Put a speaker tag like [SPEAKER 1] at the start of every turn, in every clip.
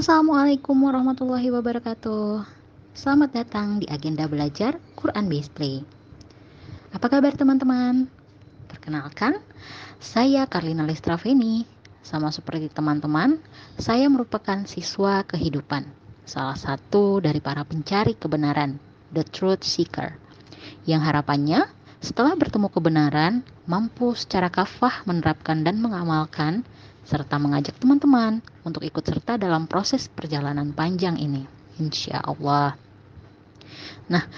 [SPEAKER 1] Assalamualaikum warahmatullahi wabarakatuh. Selamat datang di agenda belajar Quran Based Play. Apa kabar teman-teman? Perkenalkan, saya Karlina Lestraveni. Sama seperti teman-teman, saya merupakan siswa kehidupan, salah satu dari para pencari kebenaran, The Truth Seeker, yang harapannya setelah bertemu kebenaran, mampu secara kafah menerapkan dan mengamalkan, serta mengajak teman-teman untuk ikut serta dalam proses perjalanan panjang ini, insya Allah. Nah,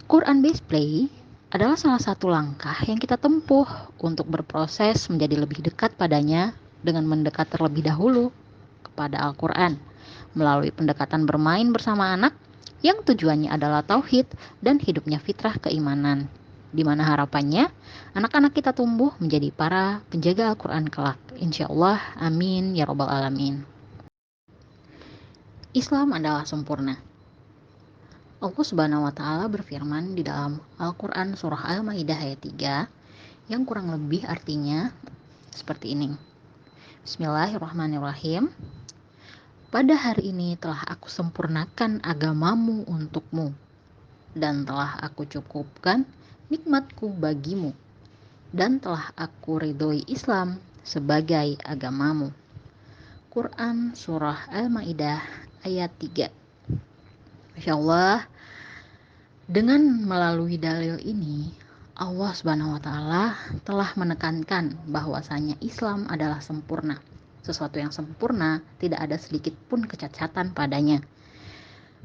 [SPEAKER 1] Quran Based Play adalah salah satu langkah yang kita tempuh untuk berproses menjadi lebih dekat padanya dengan mendekat terlebih dahulu kepada Al-Quran melalui pendekatan bermain bersama anak yang tujuannya adalah tauhid dan hidupnya fitrah keimanan, di mana harapannya anak-anak kita tumbuh menjadi para penjaga Al-Quran kelak. Insya Allah, amin ya robbal alamin. Islam adalah sempurna. Allah Subhanahu wa Ta'ala berfirman di dalam Al-Quran Surah Al-Ma'idah ayat 3 yang kurang lebih artinya seperti ini. Bismillahirrahmanirrahim. Pada hari ini telah aku sempurnakan agamamu untukmu dan telah aku cukupkan nikmatku bagimu dan telah aku ridhoi Islam sebagai agamamu. Quran Surah Al-Ma'idah ayat 3. Masya Allah, dengan melalui dalil ini, Allah Subhanahu wa Ta'ala telah menekankan bahwasanya Islam adalah sempurna. Sesuatu yang sempurna, tidak ada sedikit pun kecacatan padanya.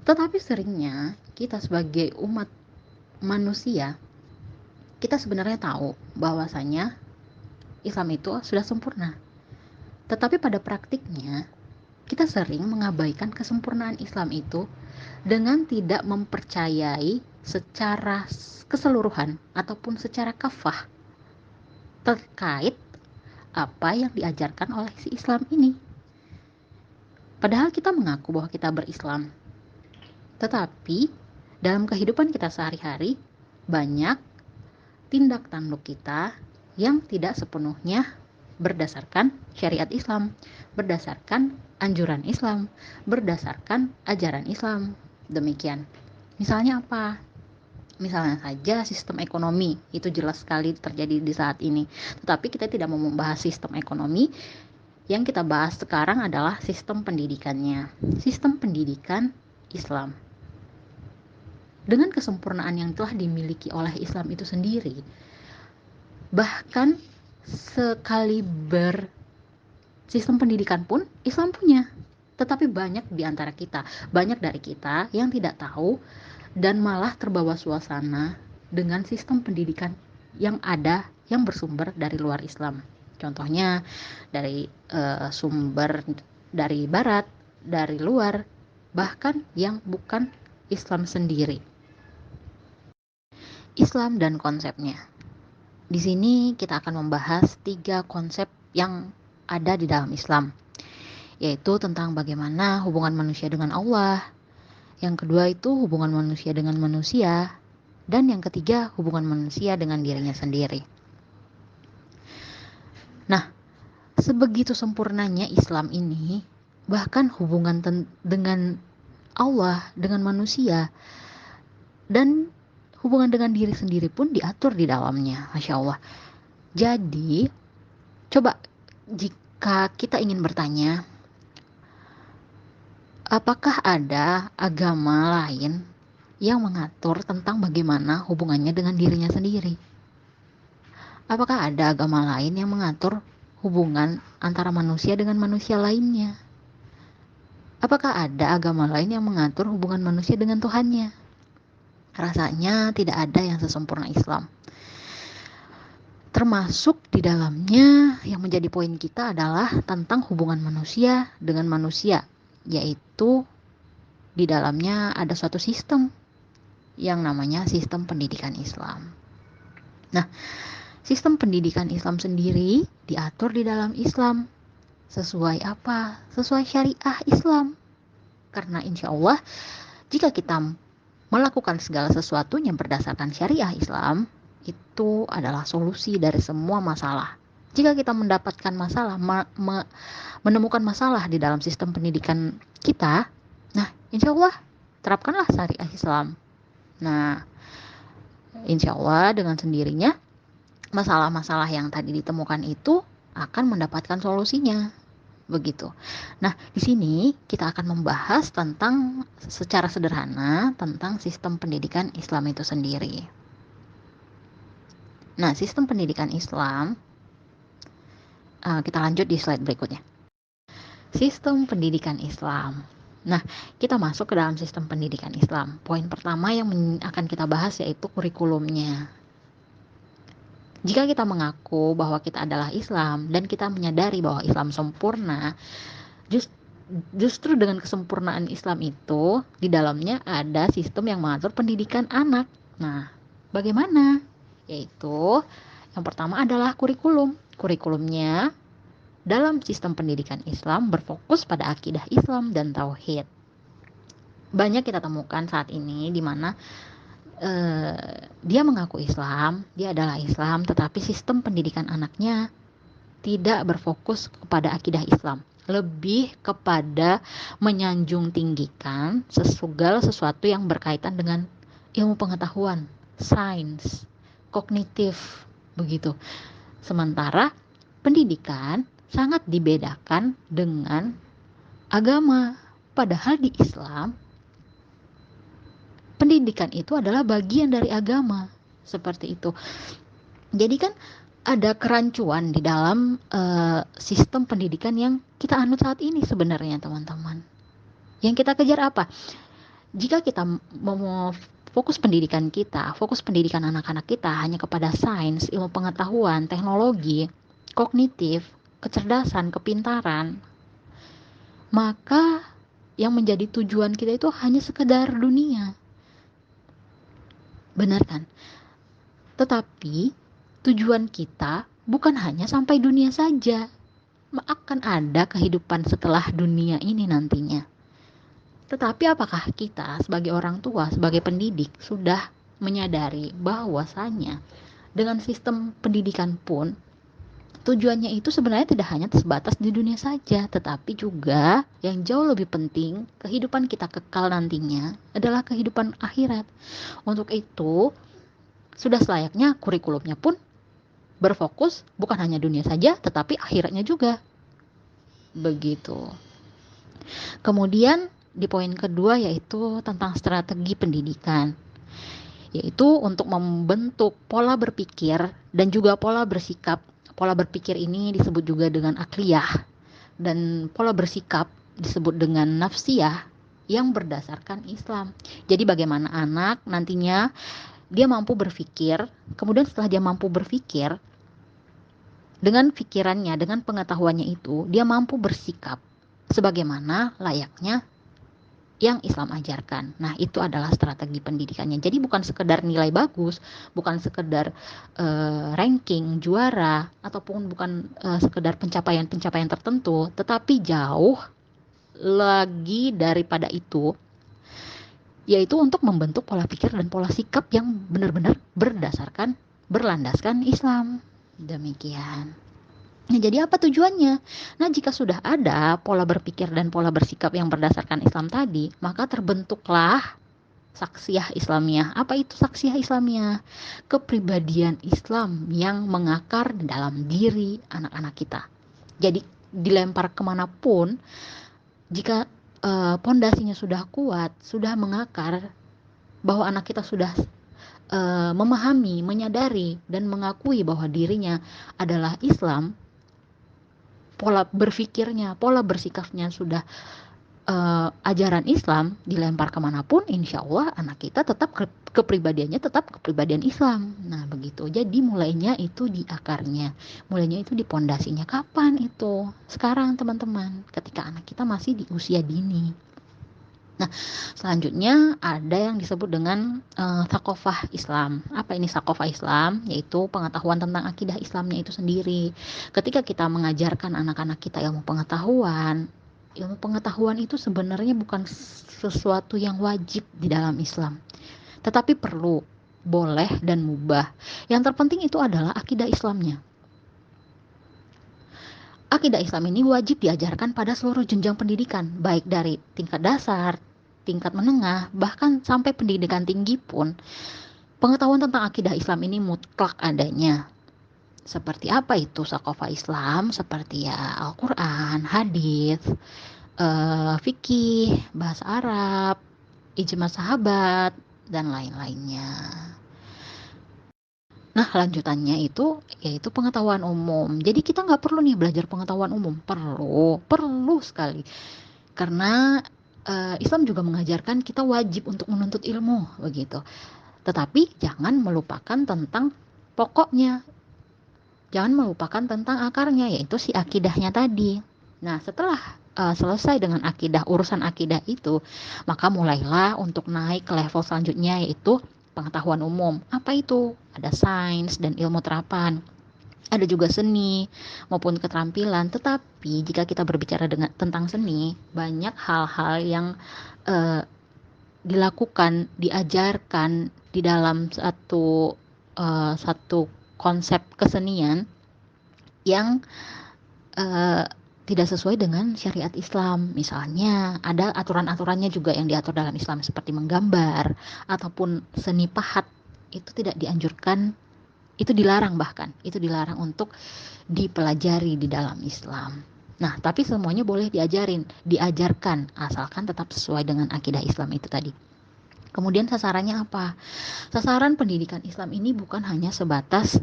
[SPEAKER 1] Tetapi seringnya kita sebagai umat manusia, kita sebenarnya tahu bahwasanya Islam itu sudah sempurna. Tetapi pada praktiknya, kita sering mengabaikan kesempurnaan Islam itu dengan tidak mempercayai secara keseluruhan ataupun secara kafah terkait apa yang diajarkan oleh si Islam ini. Padahal kita mengaku bahwa kita berislam, tetapi dalam kehidupan kita sehari-hari banyak tindak tanduk kita yang tidak sepenuhnya berdasarkan syariat Islam, berdasarkan anjuran Islam, berdasarkan ajaran Islam. Demikian. Misalnya apa? Misalnya saja sistem ekonomi, itu jelas sekali terjadi di saat ini. Tetapi kita tidak mau membahas sistem ekonomi. Yang kita bahas sekarang adalah sistem pendidikannya. Sistem pendidikan Islam. Dengan kesempurnaan yang telah dimiliki oleh Islam itu sendiri, bahkan sekaliber sistem pendidikan pun Islam punya. Tetapi banyak di antara kita, banyak dari kita yang tidak tahu dan malah terbawa suasana dengan sistem pendidikan yang ada yang bersumber dari luar Islam. Contohnya dari sumber dari barat, dari luar, bahkan yang bukan Islam sendiri. Islam dan konsepnya. Di sini kita akan membahas 3 konsep yang ada di dalam Islam, yaitu tentang bagaimana hubungan manusia dengan Allah, yang kedua itu hubungan manusia dengan manusia, dan yang ketiga hubungan manusia dengan dirinya sendiri. Nah, sebegitu sempurnanya Islam ini, bahkan hubungan dengan Allah, dengan manusia, dan hubungan dengan diri sendiri pun diatur di dalamnya. Masya Allah. Jadi, coba jika kita ingin bertanya, apakah ada agama lain yang mengatur tentang bagaimana hubungannya dengan dirinya sendiri? Apakah ada agama lain yang mengatur hubungan antara manusia dengan manusia lainnya? Apakah ada agama lain yang mengatur hubungan manusia dengan Tuhannya? Rasanya tidak ada yang sesempurna Islam. Termasuk di dalamnya yang menjadi poin kita adalah tentang hubungan manusia dengan manusia, yaitu di dalamnya ada suatu sistem yang namanya sistem pendidikan Islam. Nah, sistem pendidikan Islam sendiri diatur di dalam Islam. Sesuai apa? Sesuai syariah Islam. Karena insya Allah, jika kita melakukan segala sesuatunya berdasarkan syariah Islam, itu adalah solusi dari semua masalah. Jika kita mendapatkan masalah, menemukan masalah di dalam sistem pendidikan kita, nah insya Allah terapkanlah syariah Islam. Nah insya Allah dengan sendirinya masalah-masalah yang tadi ditemukan itu akan mendapatkan solusinya. Begitu. Nah, di sini kita akan membahas tentang secara sederhana tentang sistem pendidikan Islam itu sendiri. Nah, sistem pendidikan Islam, kita lanjut di slide berikutnya. Sistem pendidikan Islam. Nah, kita masuk ke dalam sistem pendidikan Islam. Poin pertama yang akan kita bahas yaitu kurikulumnya. Jika kita mengaku bahwa kita adalah Islam dan kita menyadari bahwa Islam sempurna, justru dengan kesempurnaan Islam itu di dalamnya ada sistem yang mengatur pendidikan anak. Nah, bagaimana? Yaitu yang pertama adalah kurikulum. Kurikulumnya dalam sistem pendidikan Islam berfokus pada akidah Islam dan tauhid. Banyak kita temukan saat ini di mana dia mengaku Islam, dia adalah Islam, tetapi sistem pendidikan anaknya tidak berfokus kepada akidah Islam, lebih kepada menyanjung tinggikan segala sesuatu yang berkaitan dengan ilmu pengetahuan, sains, kognitif, begitu. Sementara pendidikan sangat dibedakan dengan agama, padahal di Islam pendidikan itu adalah bagian dari agama, seperti itu. Jadi kan ada kerancuan di dalam sistem pendidikan yang kita anut saat ini sebenarnya, teman-teman. Yang kita kejar apa? Jika kita mau fokus pendidikan kita, fokus pendidikan anak-anak kita hanya kepada sains, ilmu pengetahuan, teknologi, kognitif, kecerdasan, kepintaran, maka yang menjadi tujuan kita itu hanya sekedar dunia. Benar kan? Tetapi tujuan kita bukan hanya sampai dunia saja. Akan ada kehidupan setelah dunia ini nantinya. Tetapi apakah kita sebagai orang tua, sebagai pendidik sudah menyadari bahwasanya dengan sistem pendidikan pun tujuannya itu sebenarnya tidak hanya sebatas di dunia saja, tetapi juga yang jauh lebih penting, kehidupan kita kekal nantinya adalah kehidupan akhirat. Untuk itu, sudah selayaknya kurikulumnya pun berfokus bukan hanya dunia saja, tetapi akhiratnya juga. Begitu. Kemudian di poin kedua yaitu tentang strategi pendidikan, yaitu untuk membentuk pola berpikir dan juga pola bersikap. Pola berpikir ini disebut juga dengan akliyah, dan pola bersikap disebut dengan nafsiyah yang berdasarkan Islam. Jadi bagaimana anak nantinya dia mampu berpikir, kemudian setelah dia mampu berpikir, dengan pikirannya, dengan pengetahuannya itu, dia mampu bersikap sebagaimana layaknya yang Islam ajarkan. Nah, itu adalah strategi pendidikannya. Jadi bukan sekedar nilai bagus, bukan sekedar ranking juara, ataupun bukan sekedar pencapaian-pencapaian tertentu, tetapi jauh lagi daripada itu, yaitu untuk membentuk pola pikir dan pola sikap yang benar-benar berlandaskan Islam. Demikian. Nah, jadi apa tujuannya? Nah, jika sudah ada pola berpikir dan pola bersikap yang berdasarkan Islam tadi, maka terbentuklah saksiyah Islamiyah. Apa itu saksiyah Islamiyah? Kepribadian Islam yang mengakar di dalam diri anak-anak kita. Jadi dilempar kemanapun, jika pondasinya sudah kuat, sudah mengakar, bahwa anak kita sudah memahami, menyadari, dan mengakui bahwa dirinya adalah Islam, pola berpikirnya, pola bersikapnya sudah ajaran Islam, dilempar kemanapun, insya Allah anak kita tetap kepribadiannya tetap kepribadian Islam. Nah begitu. Jadi mulainya itu di akarnya, mulainya itu di pondasinya. Kapan itu? Sekarang teman-teman, ketika anak kita masih di usia dini. Nah, selanjutnya ada yang disebut dengan thaqafah Islam. Apa ini thaqafah Islam? Yaitu pengetahuan tentang akidah Islamnya itu sendiri. Ketika kita mengajarkan anak-anak kita ilmu pengetahuan itu sebenarnya bukan sesuatu yang wajib di dalam Islam, tetapi perlu, boleh, dan mubah. Yang terpenting itu adalah akidah Islamnya. Akidah Islam ini wajib diajarkan pada seluruh jenjang pendidikan, baik dari tingkat dasar, tingkat menengah, bahkan sampai pendidikan tinggi pun. Pengetahuan tentang akidah Islam ini mutlak adanya. Seperti apa itu Saqofah Islam? Seperti ya Al-Quran, hadis, fikih, bahasa Arab, ijma sahabat, dan lain-lainnya. Nah, lanjutannya itu yaitu pengetahuan umum. Jadi kita nggak perlu nih belajar pengetahuan umum, perlu sekali. Karena Islam juga mengajarkan kita wajib untuk menuntut ilmu, begitu. Tetapi jangan melupakan tentang pokoknya, jangan melupakan tentang akarnya, yaitu si akidahnya tadi. Nah, setelah selesai dengan akidah, urusan akidah itu, maka mulailah untuk naik ke level selanjutnya, yaitu pengetahuan umum. Apa itu? Ada sains dan ilmu terapan. Ada juga seni maupun keterampilan. Tetapi jika kita berbicara tentang seni, banyak hal-hal yang dilakukan, diajarkan di dalam satu konsep kesenian yang tidak sesuai dengan syariat Islam. Misalnya ada aturan-aturannya juga yang diatur dalam Islam, seperti menggambar ataupun seni pahat. Itu tidak dianjurkan, itu dilarang, bahkan itu dilarang untuk dipelajari di dalam Islam. Nah, tapi semuanya boleh diajarkan asalkan tetap sesuai dengan akidah Islam itu tadi. Kemudian sasarannya apa? Sasaran pendidikan Islam ini bukan hanya terbatas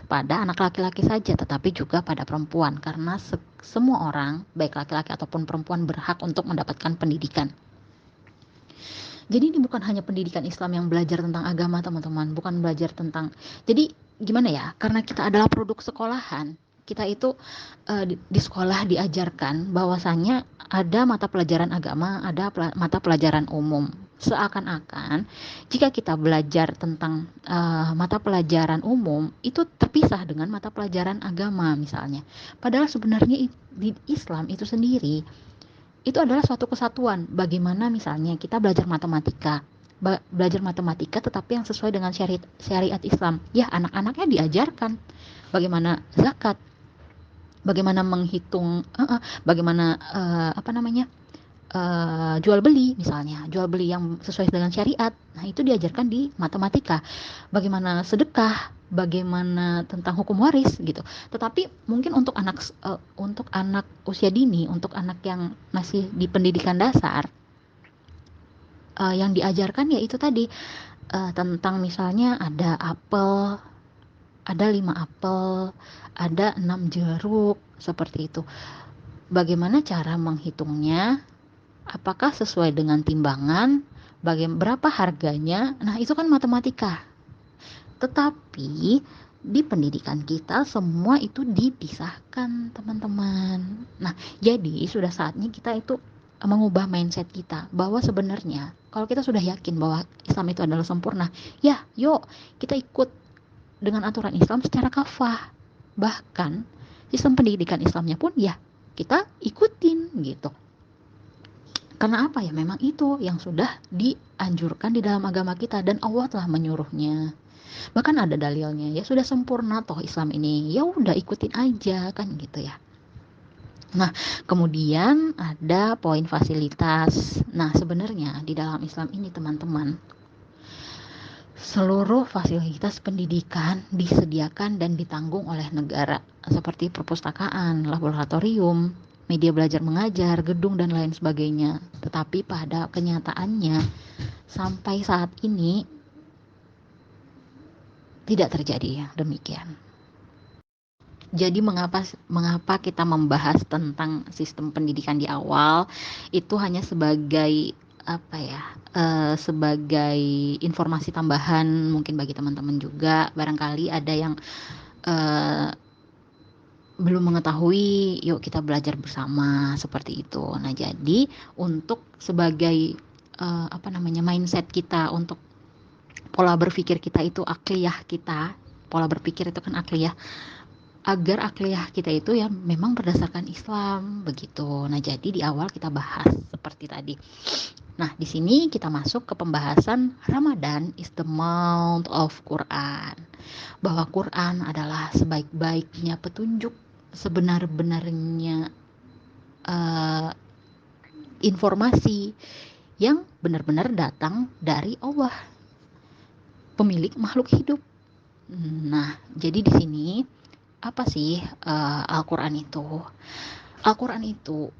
[SPEAKER 1] pada anak laki-laki saja, tetapi juga pada perempuan, karena semua orang, baik laki-laki ataupun perempuan, berhak untuk mendapatkan pendidikan. Jadi ini bukan hanya pendidikan Islam yang belajar tentang agama, teman-teman, bukan belajar tentang, jadi gimana ya, karena kita adalah produk sekolahan, kita itu di sekolah diajarkan bahwasannya ada mata pelajaran agama, ada mata pelajaran umum. Seakan-akan jika kita belajar tentang mata pelajaran umum itu terpisah dengan mata pelajaran agama misalnya. Padahal sebenarnya di Islam itu sendiri itu adalah suatu kesatuan. Bagaimana misalnya kita belajar matematika, tetapi yang sesuai dengan syariat Islam. Ya, anak-anaknya diajarkan bagaimana zakat, bagaimana menghitung, bagaimana jual beli misalnya, jual beli yang sesuai dengan syariat. Nah, itu diajarkan di matematika. Bagaimana sedekah, bagaimana tentang hukum waris gitu. Tetapi mungkin untuk anak usia dini, untuk anak yang masih di pendidikan dasar, yang diajarkan ya itu tadi, tentang misalnya ada apel, ada 5 apel, ada 6 jeruk, seperti itu. Bagaimana cara menghitungnya? Apakah sesuai dengan timbangan? Berapa harganya? Nah, itu kan matematika. Tetapi di pendidikan kita semua itu dipisahkan, teman-teman. Nah, jadi sudah saatnya kita itu mengubah mindset kita bahwa sebenarnya kalau kita sudah yakin bahwa Islam itu adalah sempurna, ya yuk kita ikut dengan aturan Islam secara kafah. Bahkan sistem pendidikan Islamnya pun ya kita ikutin gitu. Karena apa ya, memang itu yang sudah dianjurkan di dalam agama kita dan Allah telah menyuruhnya. Bahkan ada dalilnya, ya sudah sempurna toh Islam ini, ya udah ikutin aja kan gitu ya. Nah, kemudian ada poin fasilitas. Nah, sebenarnya di dalam Islam ini teman-teman, seluruh fasilitas pendidikan disediakan dan ditanggung oleh negara, seperti perpustakaan, laboratorium, media belajar mengajar, gedung, dan lain sebagainya. Tetapi pada kenyataannya sampai saat ini tidak terjadi ya demikian. Jadi mengapa kita membahas tentang sistem pendidikan di awal itu hanya sebagai sebagai informasi tambahan mungkin bagi teman-teman juga, barangkali ada yang belum mengetahui, yuk kita belajar bersama seperti itu. Nah, jadi untuk sebagai mindset kita, untuk pola berpikir kita itu akliyah kita, pola berpikir itu kan akliyah, agar akliyah kita itu ya memang berdasarkan Islam begitu. Nah, jadi di awal kita bahas seperti tadi. Nah, di sini kita masuk ke pembahasan Ramadan is the month of Quran. Bahwa Quran adalah sebaik-baiknya petunjuk sebenar-benarnya uh, informasi yang benar-benar datang dari Allah, pemilik makhluk hidup. Nah, jadi di sini apa sih Al-Quran itu? Al-Quran itu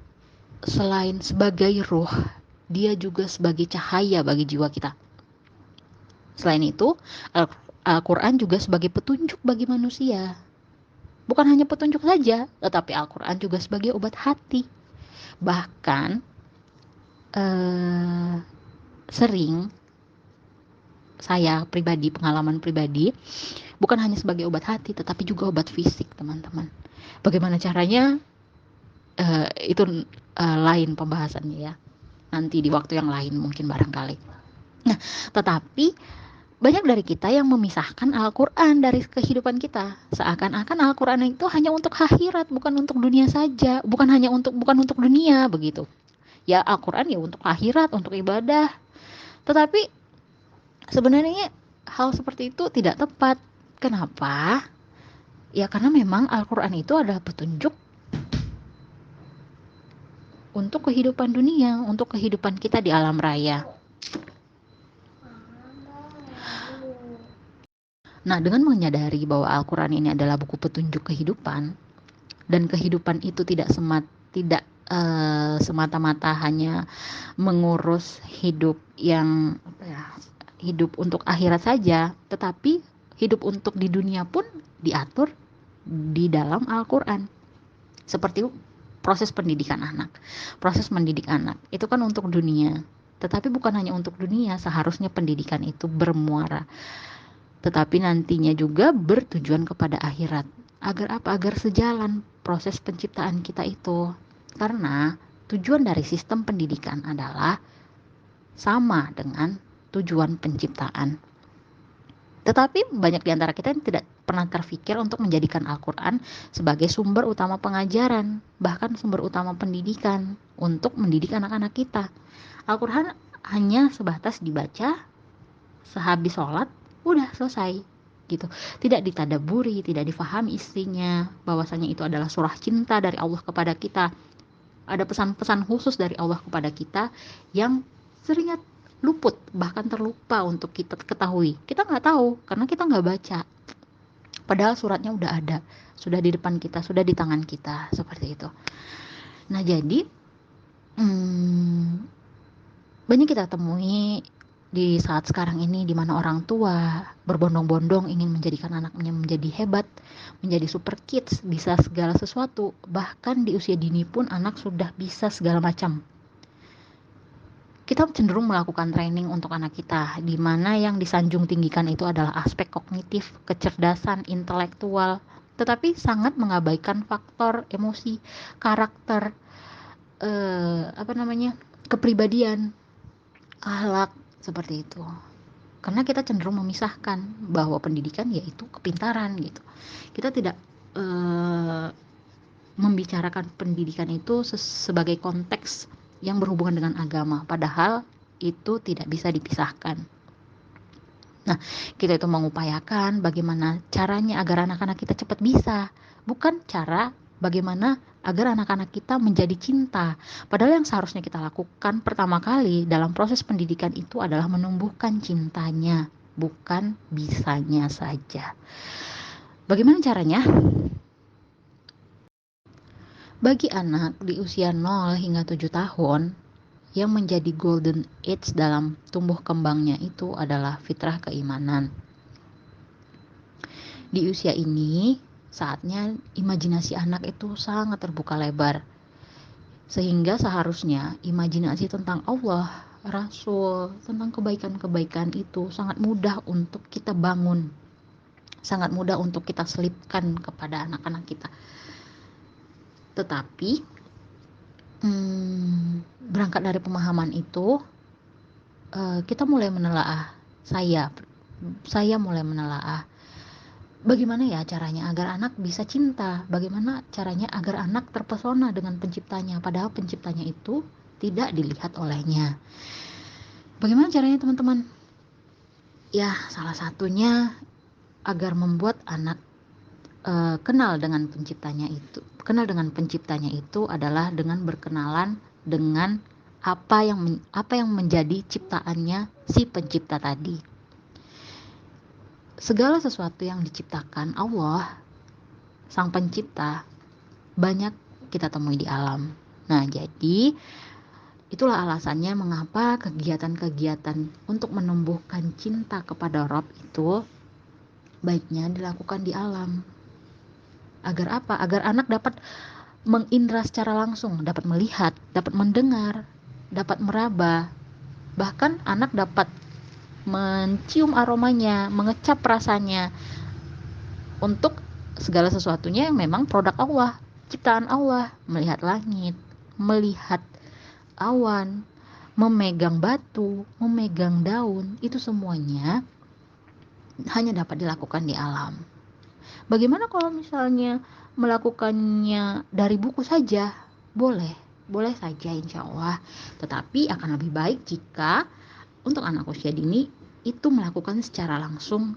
[SPEAKER 1] selain sebagai ruh, dia juga sebagai cahaya bagi jiwa kita. Selain itu, Al-Quran juga sebagai petunjuk bagi manusia. Bukan hanya petunjuk saja, tetapi Al-Quran juga sebagai obat hati. Bahkan sering saya pribadi, pengalaman pribadi, bukan hanya sebagai obat hati, tetapi juga obat fisik, teman-teman. Bagaimana caranya? Itu lain pembahasannya ya. Nanti di waktu yang lain mungkin barangkali. Nah, tetapi banyak dari kita yang memisahkan Al-Quran dari kehidupan kita. Seakan-akan Al-Quran itu hanya untuk akhirat, bukan untuk dunia saja, bukan untuk dunia begitu. Ya Al-Quran ya untuk akhirat, untuk ibadah. Tetapi sebenarnya hal seperti itu tidak tepat. Kenapa? Ya karena memang Al-Quran itu adalah petunjuk untuk kehidupan dunia, untuk kehidupan kita di alam raya. Nah, dengan menyadari bahwa Al-Quran ini adalah buku petunjuk kehidupan, dan kehidupan itu tidak semata-mata hanya mengurus hidup yang hidup untuk akhirat saja, tetapi hidup untuk di dunia pun diatur di dalam Al-Quran. Seperti proses pendidikan anak. Proses mendidik anak itu kan untuk dunia, tetapi bukan hanya untuk dunia, seharusnya pendidikan itu bermuara, tetapi nantinya juga bertujuan kepada akhirat. Agar apa? Agar sejalan proses penciptaan kita itu. Karena tujuan dari sistem pendidikan adalah sama dengan tujuan penciptaan. Tetapi banyak di antara kita yang tidak pernah terfikir untuk menjadikan Al-Quran sebagai sumber utama pengajaran, bahkan sumber utama pendidikan untuk mendidik anak-anak kita. Al-Quran hanya sebatas dibaca sehabis sholat, udah selesai gitu. Tidak ditadaburi, tidak difahami isinya, bahwasanya itu adalah surah cinta dari Allah kepada kita. Ada pesan-pesan khusus dari Allah kepada kita yang seringnya luput, bahkan terlupa untuk kita ketahui. Kita nggak tahu karena kita nggak baca. Padahal suratnya udah ada, sudah di depan kita, sudah di tangan kita, seperti itu. Nah jadi banyak kita temui di saat sekarang ini, di mana orang tua berbondong-bondong ingin menjadikan anaknya menjadi hebat, menjadi super kids, bisa segala sesuatu. Bahkan di usia dini pun anak sudah bisa segala macam. Kita cenderung melakukan training untuk anak kita, di mana yang disanjung tinggikan itu adalah aspek kognitif, kecerdasan, intelektual, tetapi sangat mengabaikan faktor emosi, karakter, kepribadian, akhlak, seperti itu. Karena kita cenderung memisahkan bahwa pendidikan yaitu kepintaran gitu. Kita tidak membicarakan pendidikan itu sebagai konteks yang berhubungan dengan agama, padahal itu tidak bisa dipisahkan. Nah, kita itu mengupayakan bagaimana caranya agar anak-anak kita cepat bisa, bukan cara bagaimana agar anak-anak kita menjadi cinta. Padahal yang seharusnya kita lakukan pertama kali dalam proses pendidikan itu adalah menumbuhkan cintanya, bukan bisanya saja. Bagaimana caranya? Bagi anak di usia 0 hingga 7 tahun, yang menjadi golden age dalam tumbuh kembangnya itu adalah fitrah keimanan. Di usia ini, saatnya imajinasi anak itu sangat terbuka lebar. Sehingga seharusnya imajinasi tentang Allah, Rasul, tentang kebaikan-kebaikan itu sangat mudah untuk kita bangun. Sangat mudah untuk kita selipkan kepada anak-anak kita. Tetapi berangkat dari pemahaman itu, kita mulai menelaah, saya mulai menelaah bagaimana ya caranya agar anak bisa cinta, bagaimana caranya agar anak terpesona dengan penciptanya, padahal penciptanya itu tidak dilihat olehnya. Bagaimana caranya teman-teman? Ya salah satunya agar membuat anak kenal dengan penciptanya itu adalah dengan berkenalan dengan apa yang menjadi ciptaannya si pencipta tadi. Segala sesuatu yang diciptakan Allah, sang pencipta, banyak kita temui di alam. Nah, jadi itulah alasannya mengapa kegiatan-kegiatan untuk menumbuhkan cinta kepada Rob itu baiknya dilakukan di alam. Agar apa? Agar anak dapat mengindra secara langsung, dapat melihat, dapat mendengar, dapat meraba. Bahkan anak dapat mencium aromanya, mengecap rasanya untuk segala sesuatunya yang memang produk Allah, ciptaan Allah. Melihat langit, melihat awan, memegang batu, memegang daun, itu semuanya hanya dapat dilakukan di alam. Bagaimana kalau misalnya melakukannya dari buku saja? Boleh saja insya Allah. Tetapi akan lebih baik jika untuk anak usia dini itu melakukan secara langsung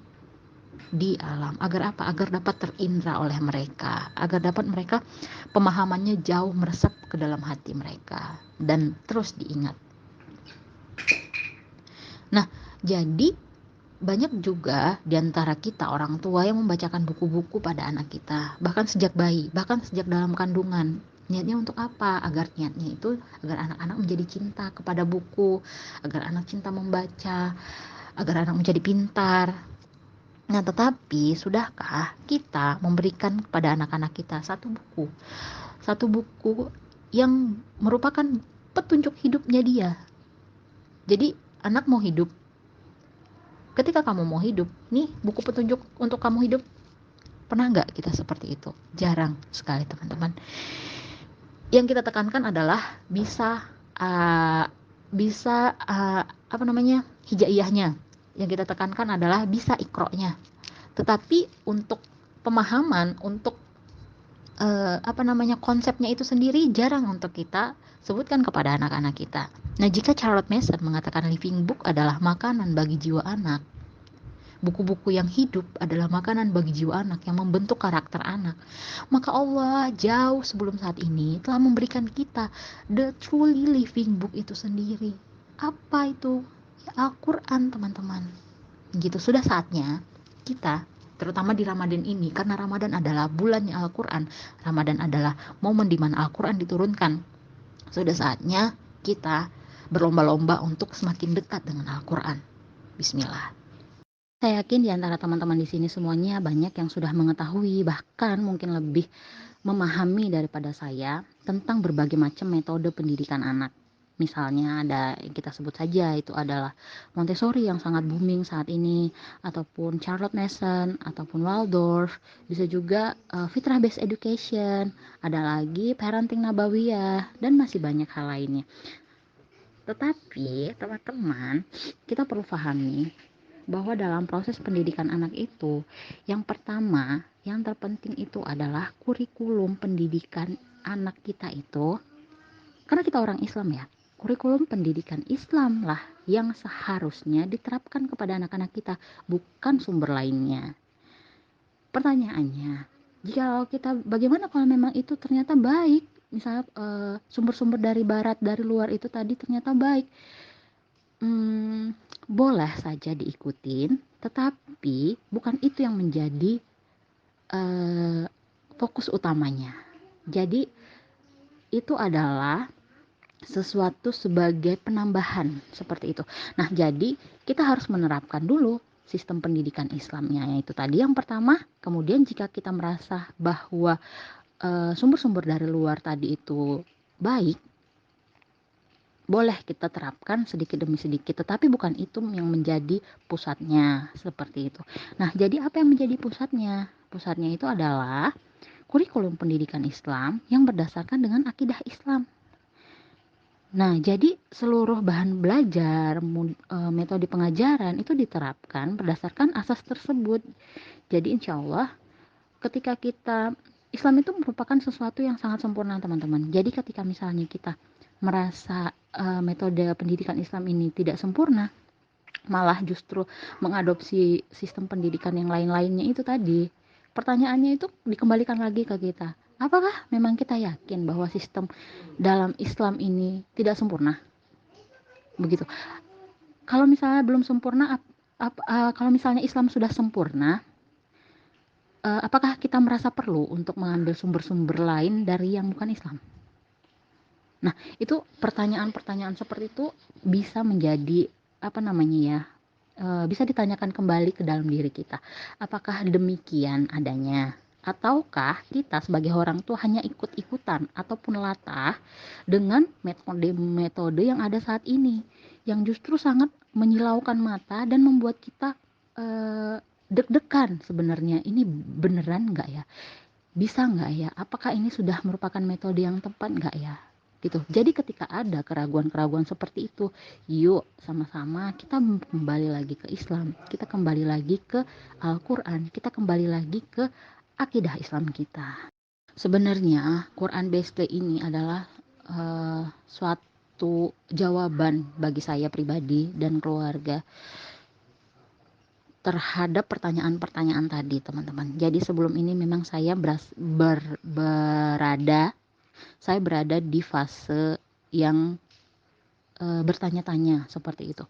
[SPEAKER 1] di alam. Agar apa? Agar dapat terindra oleh mereka. Agar dapat mereka pemahamannya jauh meresap ke dalam hati mereka. Dan terus diingat. Nah, jadi banyak juga di antara kita orang tua yang membacakan buku-buku pada anak kita, bahkan sejak bayi, bahkan sejak dalam kandungan. Niatnya untuk apa? Agar niatnya itu agar anak-anak menjadi cinta kepada buku, agar anak cinta membaca, agar anak menjadi pintar. Nah, tetapi sudahkah kita memberikan kepada anak-anak kita satu buku yang merupakan petunjuk hidupnya dia? Jadi anak mau hidup, ketika kamu mau hidup, nih buku petunjuk untuk kamu hidup. Pernah nggak kita seperti itu? Jarang sekali teman-teman. Yang kita tekankan adalah bisa hijaiyahnya. Yang kita tekankan adalah bisa ikroknya. Tetapi untuk pemahaman, untuk konsepnya itu sendiri jarang untuk kita sebutkan kepada anak-anak kita. Nah, jika Charlotte Mason mengatakan living book adalah makanan bagi jiwa anak, buku-buku yang hidup adalah makanan bagi jiwa anak yang membentuk karakter anak, maka Allah jauh sebelum saat ini telah memberikan kita the truly living book itu sendiri. Apa itu? Ya, Al-Quran, teman-teman. Gitu, sudah saatnya kita, terutama di Ramadan ini, karena Ramadan adalah bulannya Al-Quran, Ramadan adalah momen di mana Al-Quran diturunkan. Sudah saatnya kita berlomba-lomba untuk semakin dekat dengan Al-Quran. Bismillah. Saya yakin di antara teman-teman di sini semuanya banyak yang sudah mengetahui, bahkan mungkin lebih memahami daripada saya tentang berbagai macam metode pendidikan anak. Misalnya ada yang kita sebut saja itu adalah Montessori yang sangat booming saat ini, ataupun Charlotte Mason, ataupun Waldorf, bisa juga fitrah based education, ada lagi parenting nabawiyah, dan masih banyak hal lainnya. Tetapi teman-teman, kita perlu pahami bahwa dalam proses pendidikan anak itu, yang pertama, yang terpenting itu adalah kurikulum pendidikan anak kita itu, karena kita orang Islam ya, kurikulum pendidikan Islam lah yang seharusnya diterapkan kepada anak-anak kita, bukan sumber lainnya. Pertanyaannya, jika kita bagaimana kalau memang itu ternyata baik, misalnya sumber-sumber dari barat, dari luar itu tadi ternyata baik, boleh saja diikutin, tetapi bukan itu yang menjadi fokus utamanya. Jadi itu adalah sesuatu sebagai penambahan seperti itu. Nah, jadi kita harus menerapkan dulu sistem pendidikan Islamnya, yaitu tadi yang pertama. Kemudian jika kita merasa bahwa sumber-sumber dari luar tadi itu baik, boleh kita terapkan sedikit demi sedikit, tetapi bukan itu yang menjadi pusatnya, seperti itu. Nah, jadi apa yang menjadi pusatnya? Pusatnya itu adalah kurikulum pendidikan Islam yang berdasarkan dengan akidah Islam. Nah, jadi seluruh bahan belajar, metode pengajaran itu diterapkan berdasarkan asas tersebut. Jadi insya Allah ketika kita, Islam itu merupakan sesuatu yang sangat sempurna teman-teman. Jadi ketika misalnya kita merasa metode pendidikan Islam ini tidak sempurna, malah justru mengadopsi sistem pendidikan yang lain-lainnya itu tadi, Pertanyaannya itu dikembalikan lagi ke kita. Apakah memang kita yakin bahwa sistem dalam Islam ini tidak sempurna? Begitu. Kalau misalnya belum sempurna, kalau misalnya Islam sudah sempurna, apakah kita merasa perlu untuk mengambil sumber-sumber lain dari yang bukan Islam? Nah, itu pertanyaan-pertanyaan seperti itu bisa menjadi apa namanya ya? Bisa ditanyakan kembali ke dalam diri kita. Apakah demikian adanya? Ataukah kita sebagai orang tua hanya ikut-ikutan ataupun latah dengan metode-metode yang ada saat ini, yang justru sangat menyilaukan mata dan membuat kita deg-degan sebenarnya. Ini beneran nggak ya? Bisa nggak ya? Apakah ini sudah merupakan metode yang tepat nggak ya? Gitu. Jadi ketika ada keraguan-keraguan seperti itu, yuk sama-sama kita kembali lagi ke Islam, kita kembali lagi ke Al-Quran, kita kembali lagi ke akidah Islam kita. Sebenarnya Quran Based Play ini adalah suatu jawaban bagi saya pribadi dan keluarga terhadap pertanyaan-pertanyaan tadi, teman-teman. Jadi sebelum ini memang saya berada di fase yang bertanya-tanya seperti itu.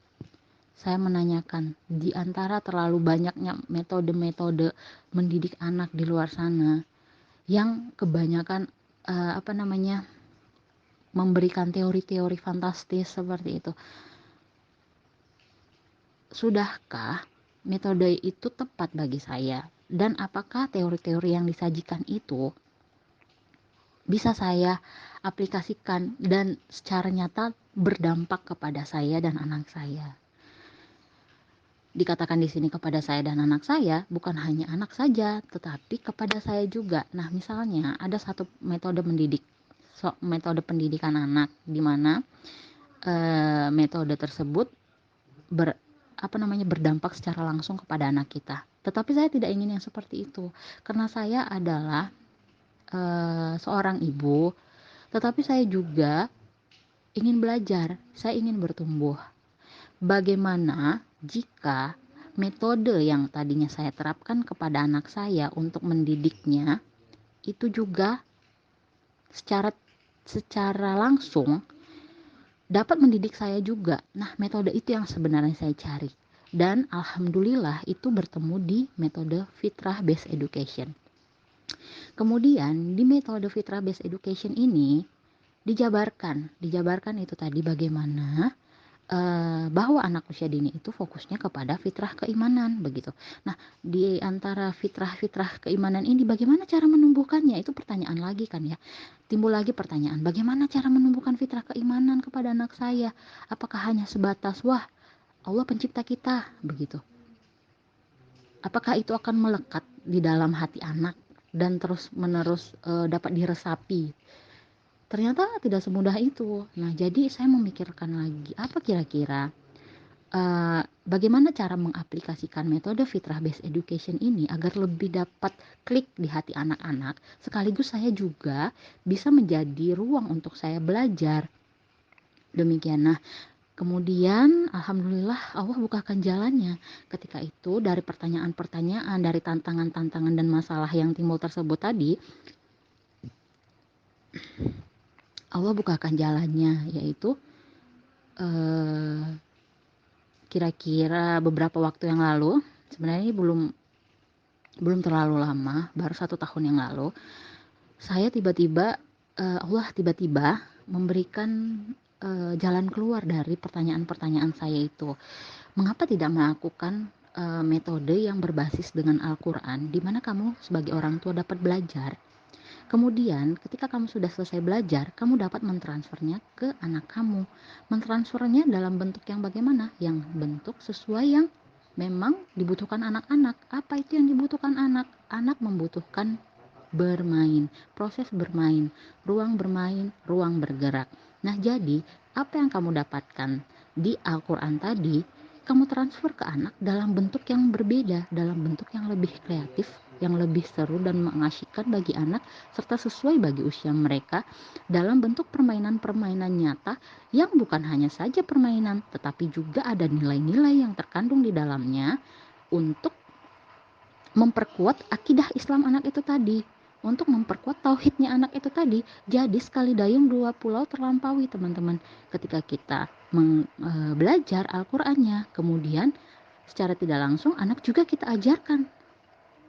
[SPEAKER 1] Saya menanyakan, di antara terlalu banyaknya metode-metode mendidik anak di luar sana yang kebanyakan memberikan teori-teori fantastis seperti itu, sudahkah metode itu tepat bagi saya? Dan apakah teori-teori yang disajikan itu bisa saya aplikasikan dan secara nyata berdampak kepada saya dan anak saya? Dikatakan di sini kepada saya dan anak saya, bukan hanya anak saja, tetapi kepada saya juga. Nah, misalnya ada satu metode metode pendidikan anak, di mana metode tersebut berdampak secara langsung kepada anak kita. Tetapi saya tidak ingin yang seperti itu, karena saya adalah seorang ibu, tetapi saya juga ingin belajar, saya ingin bertumbuh. Bagaimana jika metode yang tadinya saya terapkan kepada anak saya untuk mendidiknya itu juga secara langsung dapat mendidik saya juga. Nah, metode itu yang sebenarnya saya cari. Dan alhamdulillah itu bertemu di metode Fitrah Based Education. Kemudian di metode Fitrah Based Education ini dijabarkan itu tadi bagaimana bahwa anak usia dini itu fokusnya kepada fitrah keimanan begitu. Nah, di antara fitrah-fitrah keimanan ini bagaimana cara menumbuhkannya? Itu pertanyaan lagi kan ya. Timbul lagi pertanyaan, bagaimana cara menumbuhkan fitrah keimanan kepada anak saya? Apakah hanya sebatas wah, Allah pencipta kita begitu? Apakah itu akan melekat di dalam hati anak dan terus-menerus dapat diresapi? Ternyata tidak semudah itu. Nah, jadi saya memikirkan lagi, apa kira-kira bagaimana cara mengaplikasikan metode Fitrah Based Education ini agar lebih dapat klik di hati anak-anak, sekaligus saya juga bisa menjadi ruang untuk saya belajar. Demikian. Nah, kemudian alhamdulillah Allah bukakan jalannya. Ketika itu dari pertanyaan-pertanyaan, dari tantangan-tantangan dan masalah yang timbul tersebut tadi, Allah bukakan jalannya, yaitu kira-kira beberapa waktu yang lalu, sebenarnya ini belum terlalu lama, baru 1 tahun yang lalu, saya Allah tiba-tiba memberikan jalan keluar dari pertanyaan-pertanyaan saya itu. Mengapa tidak melakukan metode yang berbasis dengan Al-Quran, di mana kamu sebagai orang tua dapat belajar. Kemudian ketika kamu sudah selesai belajar, kamu dapat mentransfernya ke anak kamu. Mentransfernya dalam bentuk yang bagaimana? Yang bentuk sesuai yang memang dibutuhkan anak-anak. Apa itu yang dibutuhkan anak? Anak membutuhkan bermain, proses bermain, ruang bergerak. Nah, jadi apa yang kamu dapatkan di Al-Quran tadi, kamu transfer ke anak dalam bentuk yang berbeda, dalam bentuk yang lebih kreatif, yang lebih seru dan mengasyikkan bagi anak, serta sesuai bagi usia mereka, dalam bentuk permainan-permainan nyata yang bukan hanya saja permainan, tetapi juga ada nilai-nilai yang terkandung di dalamnya untuk memperkuat akidah Islam anak itu tadi, untuk memperkuat tauhidnya anak itu tadi. Jadi sekali dayung dua pulau terlampaui, teman-teman. Ketika kita belajar Al-Qur'annya, kemudian secara tidak langsung anak juga kita ajarkan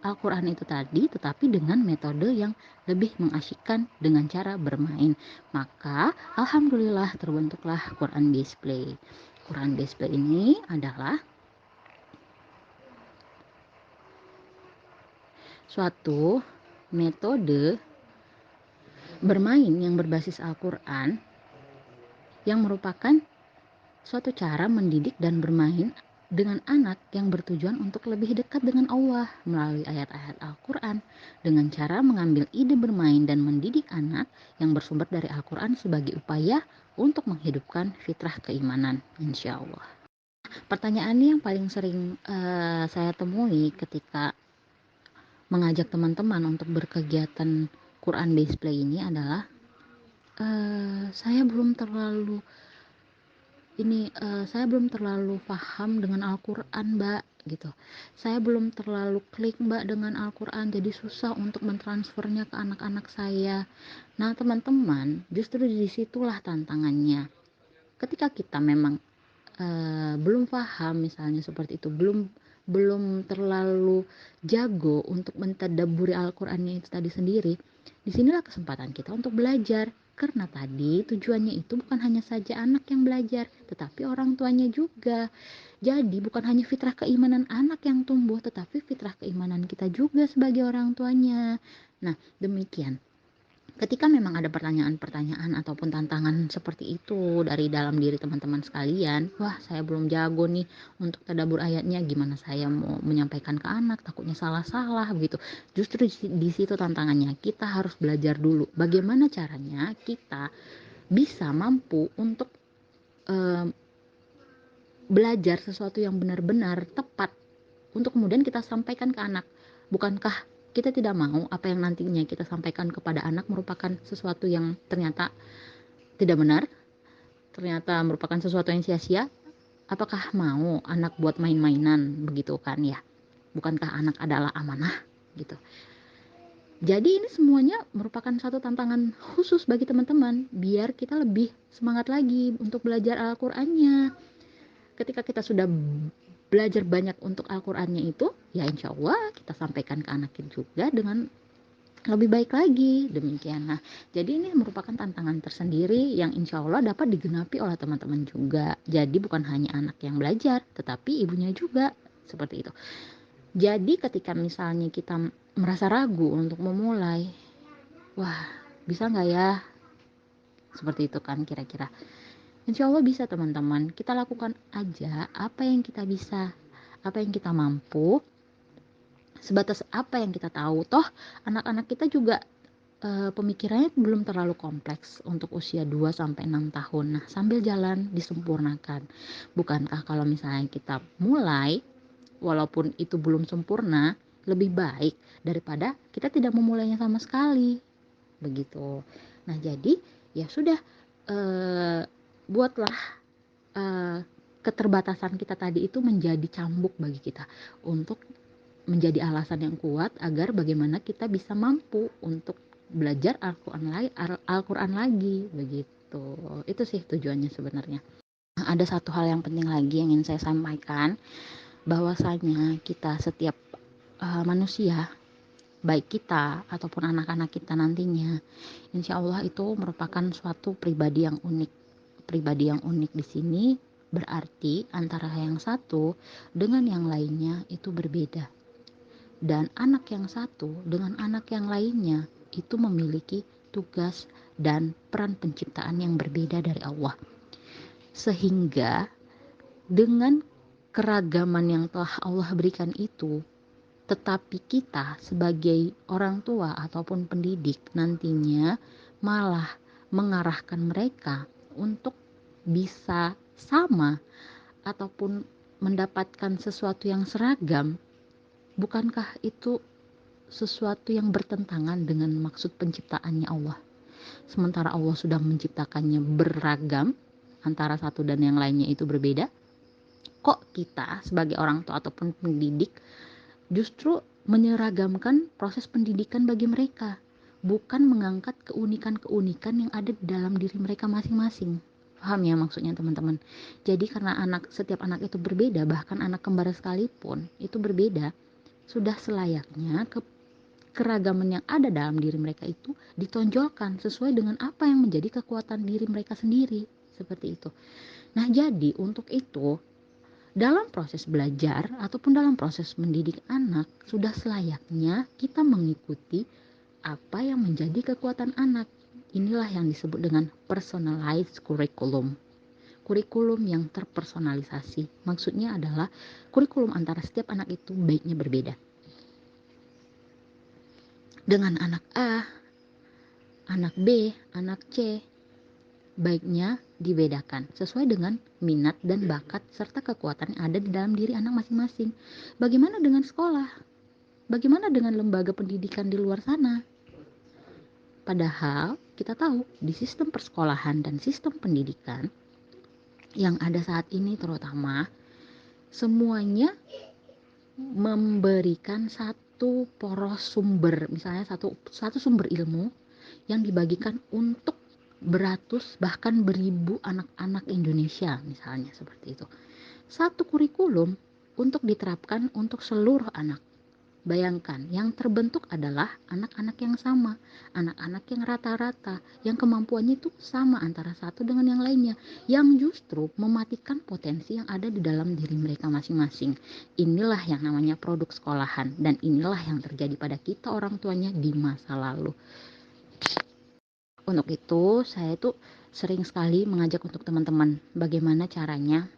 [SPEAKER 1] Al-Quran itu tadi, tetapi dengan metode yang lebih mengasyikkan dengan cara bermain. Maka alhamdulillah terbentuklah Quran Display. Quran Display ini adalah suatu metode bermain yang berbasis Al-Quran, yang merupakan suatu cara mendidik dan bermain dengan anak yang bertujuan untuk lebih dekat dengan Allah melalui ayat-ayat Al-Quran, dengan cara mengambil ide bermain dan mendidik anak yang bersumber dari Al-Quran sebagai upaya untuk menghidupkan fitrah keimanan, insya Allah. Pertanyaannya yang paling sering saya temui ketika mengajak teman-teman untuk berkegiatan Quran Display ini adalah, saya belum terlalu saya belum terlalu paham dengan Al-Quran, Mbak, gitu. Saya belum terlalu klik, Mbak, dengan Al-Quran, jadi susah untuk mentransfernya ke anak-anak saya. Nah, teman-teman, justru disitulah tantangannya. Ketika kita memang belum paham, misalnya seperti itu, belum terlalu jago untuk mentadabburi Al-Qur'annya itu tadi sendiri, disinilah kesempatan kita untuk belajar. Karena tadi tujuannya itu bukan hanya saja anak yang belajar, tetapi orang tuanya juga. Jadi bukan hanya fitrah keimanan anak yang tumbuh, tetapi fitrah keimanan kita juga sebagai orang tuanya. Nah, demikian. Ketika memang ada pertanyaan-pertanyaan ataupun tantangan seperti itu dari dalam diri teman-teman sekalian, wah saya belum jago nih untuk tadabbur ayatnya, gimana saya mau menyampaikan ke anak, takutnya salah-salah begitu. Justru di situ tantangannya, kita harus belajar dulu bagaimana caranya kita bisa mampu untuk belajar sesuatu yang benar-benar tepat untuk kemudian kita sampaikan ke anak. Bukankah kita tidak mau apa yang nantinya kita sampaikan kepada anak merupakan sesuatu yang ternyata tidak benar, ternyata merupakan sesuatu yang sia-sia? Apakah mau anak buat main-mainan begitu kan ya? Bukankah anak adalah amanah gitu. Jadi ini semuanya merupakan satu tantangan khusus bagi teman-teman biar kita lebih semangat lagi untuk belajar Al-Qur'annya. Ketika kita sudah belajar banyak untuk Al-Qur'annya itu, ya insya Allah kita sampaikan ke anak juga dengan lebih baik lagi, demikian. Nah, jadi ini merupakan tantangan tersendiri yang insya Allah dapat digenapi oleh teman-teman juga. Jadi bukan hanya anak yang belajar, tetapi ibunya juga, seperti itu. Jadi ketika misalnya kita merasa ragu untuk memulai, wah bisa nggak ya? Seperti itu kan kira-kira. Insya Allah bisa teman-teman, kita lakukan aja apa yang kita bisa, apa yang kita mampu, sebatas apa yang kita tahu. Toh anak-anak kita juga pemikirannya belum terlalu kompleks untuk usia 2-6 tahun. Nah, sambil jalan disempurnakan. Bukankah kalau misalnya kita mulai, walaupun itu belum sempurna, lebih baik daripada kita tidak memulainya sama sekali. Begitu. Nah, jadi ya sudah, buatlah keterbatasan kita tadi itu menjadi cambuk bagi kita untuk menjadi alasan yang kuat agar bagaimana kita bisa mampu untuk belajar Al-Quran lagi begitu. Itu sih tujuannya sebenarnya. Nah, ada satu hal yang penting lagi yang ingin saya sampaikan, bahwasanya kita setiap manusia, baik kita ataupun anak-anak kita nantinya, insya Allah itu merupakan suatu pribadi yang unik. Pribadi yang unik di sini berarti antara yang satu dengan yang lainnya itu berbeda. Dan anak yang satu dengan anak yang lainnya itu memiliki tugas dan peran penciptaan yang berbeda dari Allah. Sehingga dengan keragaman yang telah Allah berikan itu, tetapi kita sebagai orang tua ataupun pendidik nantinya malah mengarahkan mereka untuk bisa sama ataupun mendapatkan sesuatu yang seragam. Bukankah itu sesuatu yang bertentangan dengan maksud penciptaannya Allah? Sementara Allah sudah menciptakannya beragam, antara satu dan yang lainnya itu berbeda. Kok kita sebagai orang tua ataupun pendidik justru menyeragamkan proses pendidikan bagi mereka, bukan mengangkat keunikan-keunikan yang ada di dalam diri mereka masing-masing. Paham ya maksudnya teman-teman? Jadi karena setiap anak itu berbeda, bahkan anak kembar sekalipun itu berbeda, sudah selayaknya keragaman yang ada dalam diri mereka itu ditonjolkan sesuai dengan apa yang menjadi kekuatan diri mereka sendiri, seperti itu. Nah, jadi untuk itu dalam proses belajar ataupun dalam proses mendidik anak, sudah selayaknya kita mengikuti apa yang menjadi kekuatan anak. Inilah yang disebut dengan personalized curriculum. Kurikulum yang terpersonalisasi. Maksudnya adalah kurikulum antara setiap anak itu baiknya berbeda. Dengan anak A, anak B, anak C, baiknya dibedakan sesuai dengan minat dan bakat serta kekuatan yang ada di dalam diri anak masing-masing. Bagaimana dengan sekolah? Bagaimana dengan lembaga pendidikan di luar sana? Padahal kita tahu di sistem persekolahan dan sistem pendidikan yang ada saat ini terutama, semuanya memberikan satu poros sumber, misalnya satu sumber ilmu yang dibagikan untuk beratus bahkan beribu anak-anak Indonesia, misalnya seperti itu. Satu kurikulum untuk diterapkan untuk seluruh anak. Bayangkan, yang terbentuk adalah anak-anak yang sama, anak-anak yang rata-rata, yang kemampuannya itu sama antara satu dengan yang lainnya, yang justru mematikan potensi yang ada di dalam diri mereka masing-masing. Inilah yang namanya produk sekolahan, dan inilah yang terjadi pada kita orang tuanya di masa lalu. Untuk itu, saya tuh sering sekali mengajak untuk teman-teman bagaimana caranya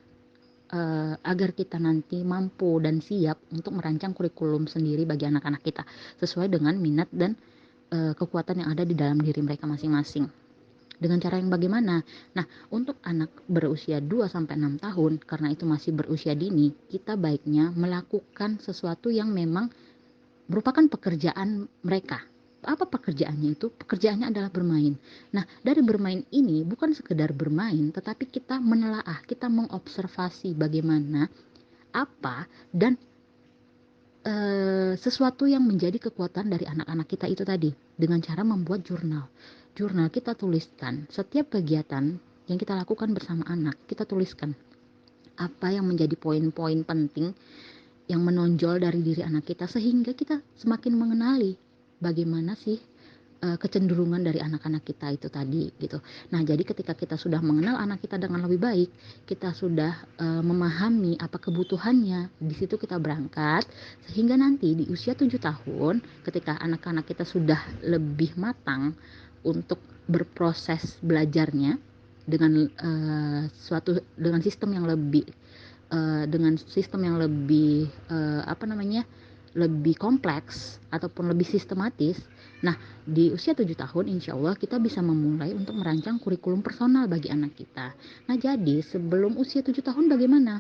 [SPEAKER 1] agar kita nanti mampu dan siap untuk merancang kurikulum sendiri bagi anak-anak kita sesuai dengan minat dan kekuatan yang ada di dalam diri mereka masing-masing. Dengan cara yang bagaimana? Nah, untuk anak berusia 2-6 tahun, karena itu masih berusia dini, kita baiknya melakukan sesuatu yang memang merupakan pekerjaan mereka. Apa pekerjaannya itu? Pekerjaannya adalah bermain. Nah, dari bermain ini bukan sekedar bermain, tetapi kita menelaah, kita mengobservasi bagaimana, apa, dan sesuatu yang menjadi kekuatan dari anak-anak kita itu tadi, dengan cara membuat jurnal. Jurnal kita tuliskan setiap kegiatan yang kita lakukan bersama anak, kita tuliskan apa yang menjadi poin-poin penting yang menonjol dari diri anak kita, sehingga kita semakin mengenali bagaimana sih kecenderungan dari anak-anak kita itu tadi gitu. Nah, jadi ketika kita sudah mengenal anak kita dengan lebih baik, kita sudah memahami apa kebutuhannya, di situ kita berangkat sehingga nanti di usia 7 tahun ketika anak-anak kita sudah lebih matang untuk berproses belajarnya dengan dengan sistem yang lebih lebih kompleks ataupun lebih sistematis. Nah, di usia 7 tahun insya Allah kita bisa memulai untuk merancang kurikulum personal bagi anak kita. Nah, jadi sebelum usia 7 tahun bagaimana?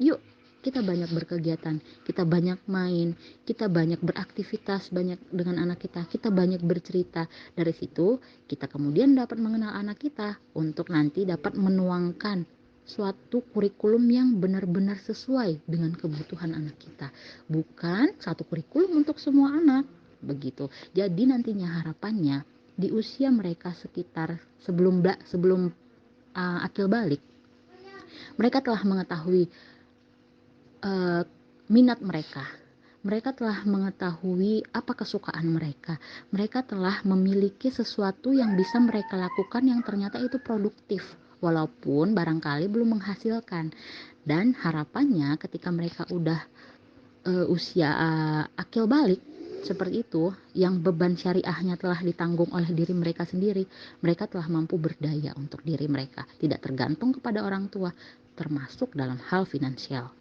[SPEAKER 1] Yuk kita banyak berkegiatan, kita banyak main, kita banyak beraktivitas banyak dengan anak kita banyak bercerita. Dari situ kita kemudian dapat mengenal anak kita untuk nanti dapat menuangkan suatu kurikulum yang benar-benar sesuai dengan kebutuhan anak kita, bukan satu kurikulum untuk semua anak begitu. Jadi nantinya harapannya di usia mereka sekitar sebelum akil balik, mereka telah mengetahui minat mereka telah mengetahui apa kesukaan mereka telah memiliki sesuatu yang bisa mereka lakukan yang ternyata itu produktif walaupun barangkali belum menghasilkan. Dan harapannya ketika mereka udah usia akil balik seperti itu, yang beban syariahnya telah ditanggung oleh diri mereka sendiri, mereka telah mampu berdaya untuk diri mereka, tidak tergantung kepada orang tua, termasuk dalam hal finansial.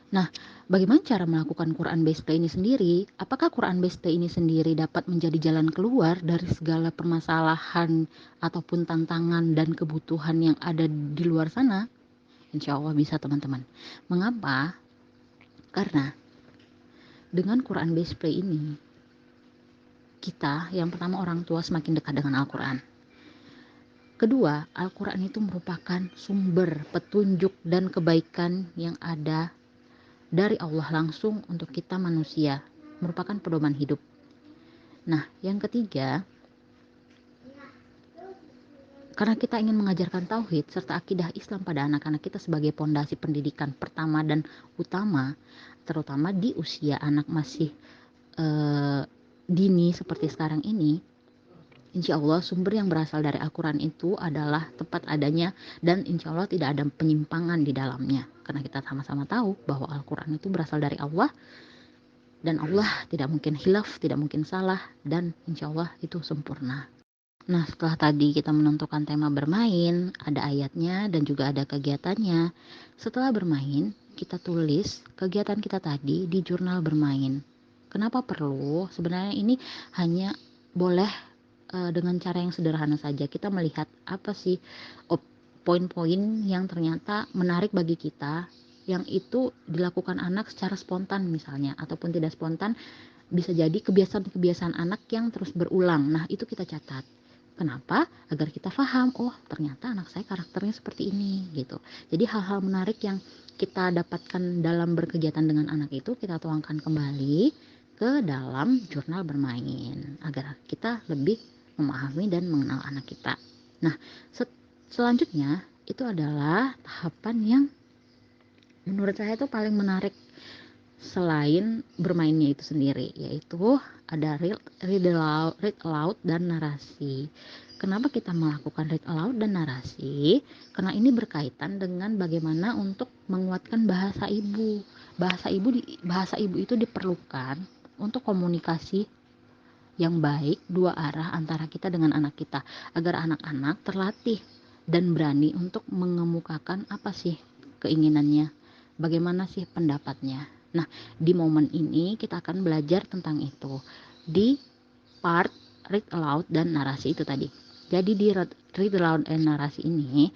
[SPEAKER 1] Nah, bagaimana cara melakukan Quran Based Play ini sendiri? Apakah Quran Based Play ini sendiri dapat menjadi jalan keluar dari segala permasalahan ataupun tantangan dan kebutuhan yang ada di luar sana? Insya Allah bisa teman-teman. Mengapa? Karena dengan Quran Based Play ini, kita yang pertama orang tua semakin dekat dengan Al-Quran. Kedua, Al-Quran itu merupakan sumber petunjuk dan kebaikan yang ada dari Allah langsung untuk kita manusia. merupakan pedoman hidup. Nah, yang ketiga, karena kita ingin mengajarkan tauhid serta akidah Islam pada anak-anak kita sebagai pondasi pendidikan pertama dan utama, terutama di usia anak masih dini seperti sekarang ini, insya Allah sumber yang berasal dari Al-Quran itu adalah tepat adanya dan insya Allah tidak ada penyimpangan di dalamnya. Karena kita sama-sama tahu bahwa Al-Quran itu berasal dari Allah dan Allah tidak mungkin hilaf, tidak mungkin salah, dan insya Allah itu sempurna. Nah, setelah tadi kita menentukan tema bermain, ada ayatnya dan juga ada kegiatannya. Setelah bermain, kita tulis kegiatan kita tadi di jurnal bermain. Kenapa perlu? Sebenarnya ini hanya boleh dengan cara yang sederhana saja. Kita melihat apa sih poin-poin yang ternyata menarik bagi kita, yang itu dilakukan anak secara spontan misalnya, ataupun tidak spontan, bisa jadi kebiasaan-kebiasaan anak yang terus berulang. Nah, itu kita catat. Kenapa? Agar kita paham, oh ternyata anak saya karakternya seperti ini gitu. Jadi hal-hal menarik yang kita dapatkan dalam berkegiatan dengan anak itu kita tuangkan kembali ke dalam jurnal bermain agar kita lebih memahami dan mengenal anak kita. Nah, selanjutnya itu adalah tahapan yang menurut saya itu paling menarik selain bermainnya itu sendiri, yaitu ada read aloud dan narasi. Kenapa kita melakukan read aloud dan narasi? Karena ini berkaitan dengan bagaimana untuk menguatkan bahasa ibu. Bahasa ibu itu diperlukan untuk komunikasi yang baik dua arah antara kita dengan anak kita, agar anak-anak terlatih dan berani untuk mengemukakan apa sih keinginannya, bagaimana sih pendapatnya. Nah, di momen ini kita akan belajar tentang itu di part read aloud dan narasi itu tadi. Jadi di read aloud dan narasi ini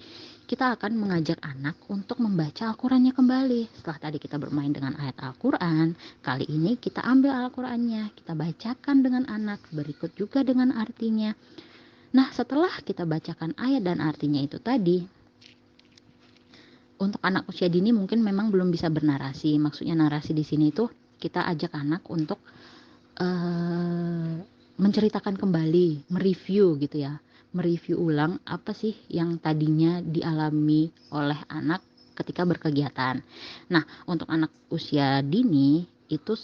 [SPEAKER 1] kita akan mengajak anak untuk membaca Al-Qurannya kembali. Setelah tadi kita bermain dengan ayat Al-Quran, kali ini kita ambil Al-Qurannya, kita bacakan dengan anak, berikut juga dengan artinya. Nah, setelah kita bacakan ayat dan artinya itu tadi, untuk anak usia dini mungkin memang belum bisa bernarasi. Maksudnya narasi di sini itu kita ajak anak untuk menceritakan kembali, mereview gitu ya, mereview ulang apa sih yang tadinya dialami oleh anak ketika berkegiatan. Nah, untuk anak usia dini itu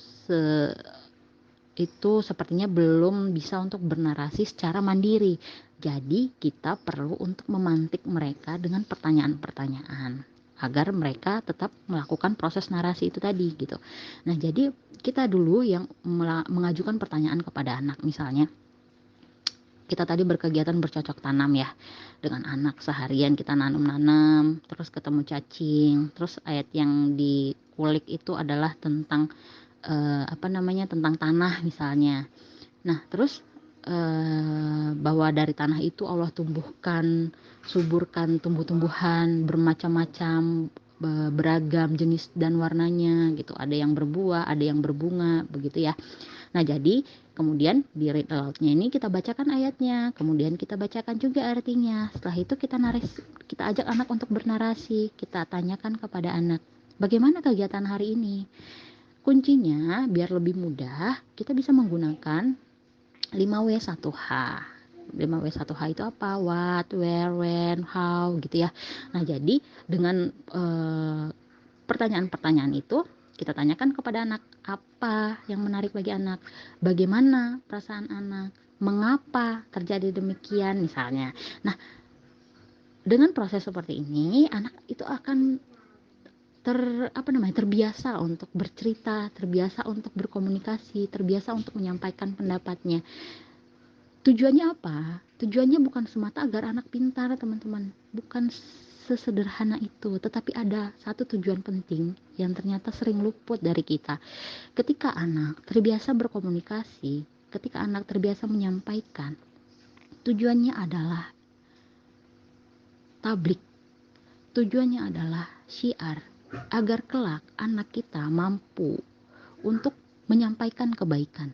[SPEAKER 1] sepertinya belum bisa untuk bernarasi secara mandiri. Jadi kita perlu untuk memantik mereka dengan pertanyaan-pertanyaan agar mereka tetap melakukan proses narasi itu tadi gitu. Nah, jadi kita dulu yang mengajukan pertanyaan kepada anak. Misalnya kita tadi berkegiatan bercocok tanam ya dengan anak, seharian kita nanam-nanam, terus ketemu cacing, terus ayat yang dikulik itu adalah tentang tentang tanah misalnya. Nah, terus bahwa dari tanah itu Allah suburkan tumbuh-tumbuhan bermacam-macam, beragam jenis dan warnanya gitu. Ada yang berbuah, ada yang berbunga, begitu ya. Nah, jadi kemudian di read aloud-nya ini kita bacakan ayatnya, kemudian kita bacakan juga artinya. Setelah itu kita ajak anak untuk bernarasi, kita tanyakan kepada anak, bagaimana kegiatan hari ini? Kuncinya biar lebih mudah, kita bisa menggunakan 5W1H. 5W1H itu apa? What, where, when, how gitu ya. Nah, jadi dengan pertanyaan-pertanyaan itu kita tanyakan kepada anak, apa yang menarik bagi anak, bagaimana perasaan anak, mengapa terjadi demikian misalnya. Nah, dengan proses seperti ini anak itu akan terbiasa untuk bercerita, terbiasa untuk berkomunikasi, terbiasa untuk menyampaikan pendapatnya. Tujuannya apa? Tujuannya bukan semata agar anak pintar, teman-teman. Bukan sesederhana itu, tetapi ada satu tujuan penting yang ternyata sering luput dari kita. Ketika anak terbiasa berkomunikasi, ketika anak terbiasa menyampaikan, tujuannya adalah tablik. Tujuannya adalah syiar, agar kelak anak kita mampu untuk menyampaikan kebaikan,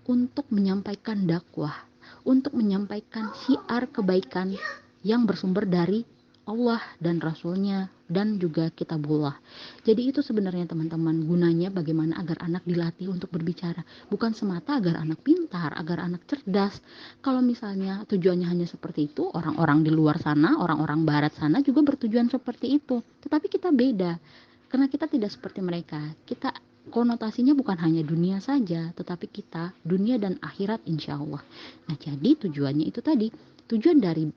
[SPEAKER 1] untuk menyampaikan dakwah, untuk menyampaikan syiar kebaikan yang bersumber dari Allah dan Rasulnya dan juga kitabullah. Jadi itu sebenarnya teman-teman gunanya bagaimana agar anak dilatih untuk berbicara. Bukan semata agar anak pintar, agar anak cerdas. Kalau misalnya tujuannya hanya seperti itu, orang-orang di luar sana, orang-orang barat sana juga bertujuan seperti itu. Tetapi kita beda. Karena kita tidak seperti mereka. Kita konotasinya bukan hanya dunia saja, tetapi kita dunia dan akhirat insya Allah. Nah jadi tujuannya itu tadi. Tujuan dari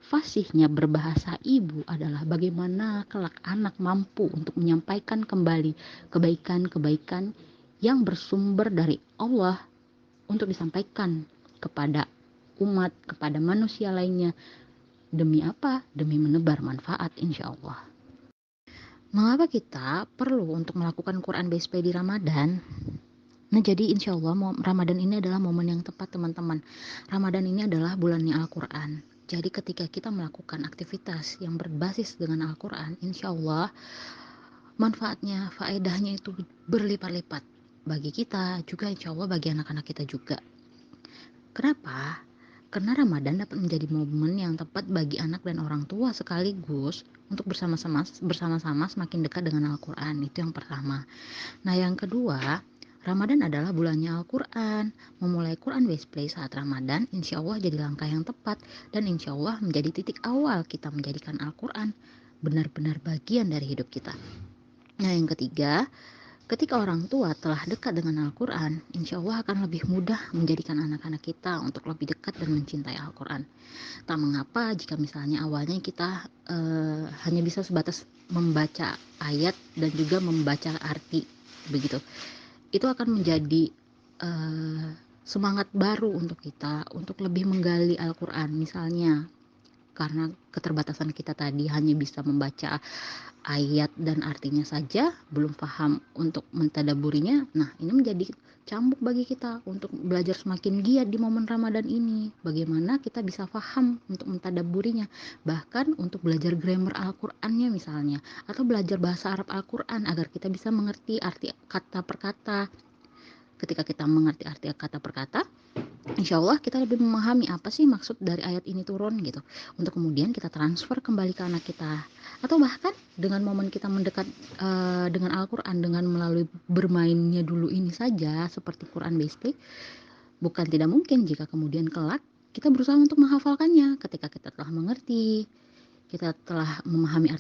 [SPEAKER 1] fasihnya berbahasa ibu adalah bagaimana kelak anak mampu untuk menyampaikan kembali kebaikan-kebaikan yang bersumber dari Allah untuk disampaikan kepada umat, kepada manusia lainnya. Demi apa? Demi menebar manfaat insya Allah. Mengapa kita perlu untuk melakukan Quran Based Play di Ramadan? Nah jadi insya Allah Ramadan ini adalah momen yang tepat teman-teman. Ramadan ini adalah bulannya Al-Quran. Jadi ketika kita melakukan aktivitas yang berbasis dengan Al-Quran, insya Allah manfaatnya, faedahnya itu berlipat-lipat. Bagi kita juga insya Allah bagi anak-anak kita juga. Kenapa? Karena Ramadan dapat menjadi momen yang tepat bagi anak dan orang tua sekaligus untuk bersama-sama semakin dekat dengan Al-Quran. Itu yang pertama. Nah yang kedua, Ramadan adalah bulannya Al-Quran. Memulai Quran Based Play saat Ramadan insya Allah jadi langkah yang tepat dan insya Allah menjadi titik awal kita menjadikan Al-Quran benar-benar bagian dari hidup kita. Nah yang ketiga, ketika orang tua telah dekat dengan Al-Quran, insya Allah akan lebih mudah menjadikan anak-anak kita untuk lebih dekat dan mencintai Al-Quran. Tak mengapa jika misalnya awalnya kita hanya bisa sebatas membaca ayat dan juga membaca arti begitu. Itu akan menjadi semangat baru untuk kita untuk lebih menggali Al-Quran misalnya. Karena keterbatasan kita tadi hanya bisa membaca ayat dan artinya saja, belum paham untuk mentadaburinya. Nah, ini menjadi cambuk bagi kita untuk belajar semakin giat di momen Ramadan ini. Bagaimana kita bisa paham untuk mentadaburinya. Bahkan untuk belajar grammar Al-Qur'annya misalnya, atau belajar bahasa Arab Al-Qur'an agar kita bisa mengerti arti kata per kata. Ketika kita mengerti arti kata per kata, insya Allah kita lebih memahami apa sih maksud dari ayat ini turun gitu. Untuk kemudian kita transfer kembali ke anak kita. Atau bahkan dengan momen kita mendekat dengan Al-Quran dengan melalui bermainnya dulu ini saja seperti Quran Based Play, bukan tidak mungkin jika kemudian kelak kita berusaha untuk menghafalkannya ketika kita telah mengerti, kita telah memahami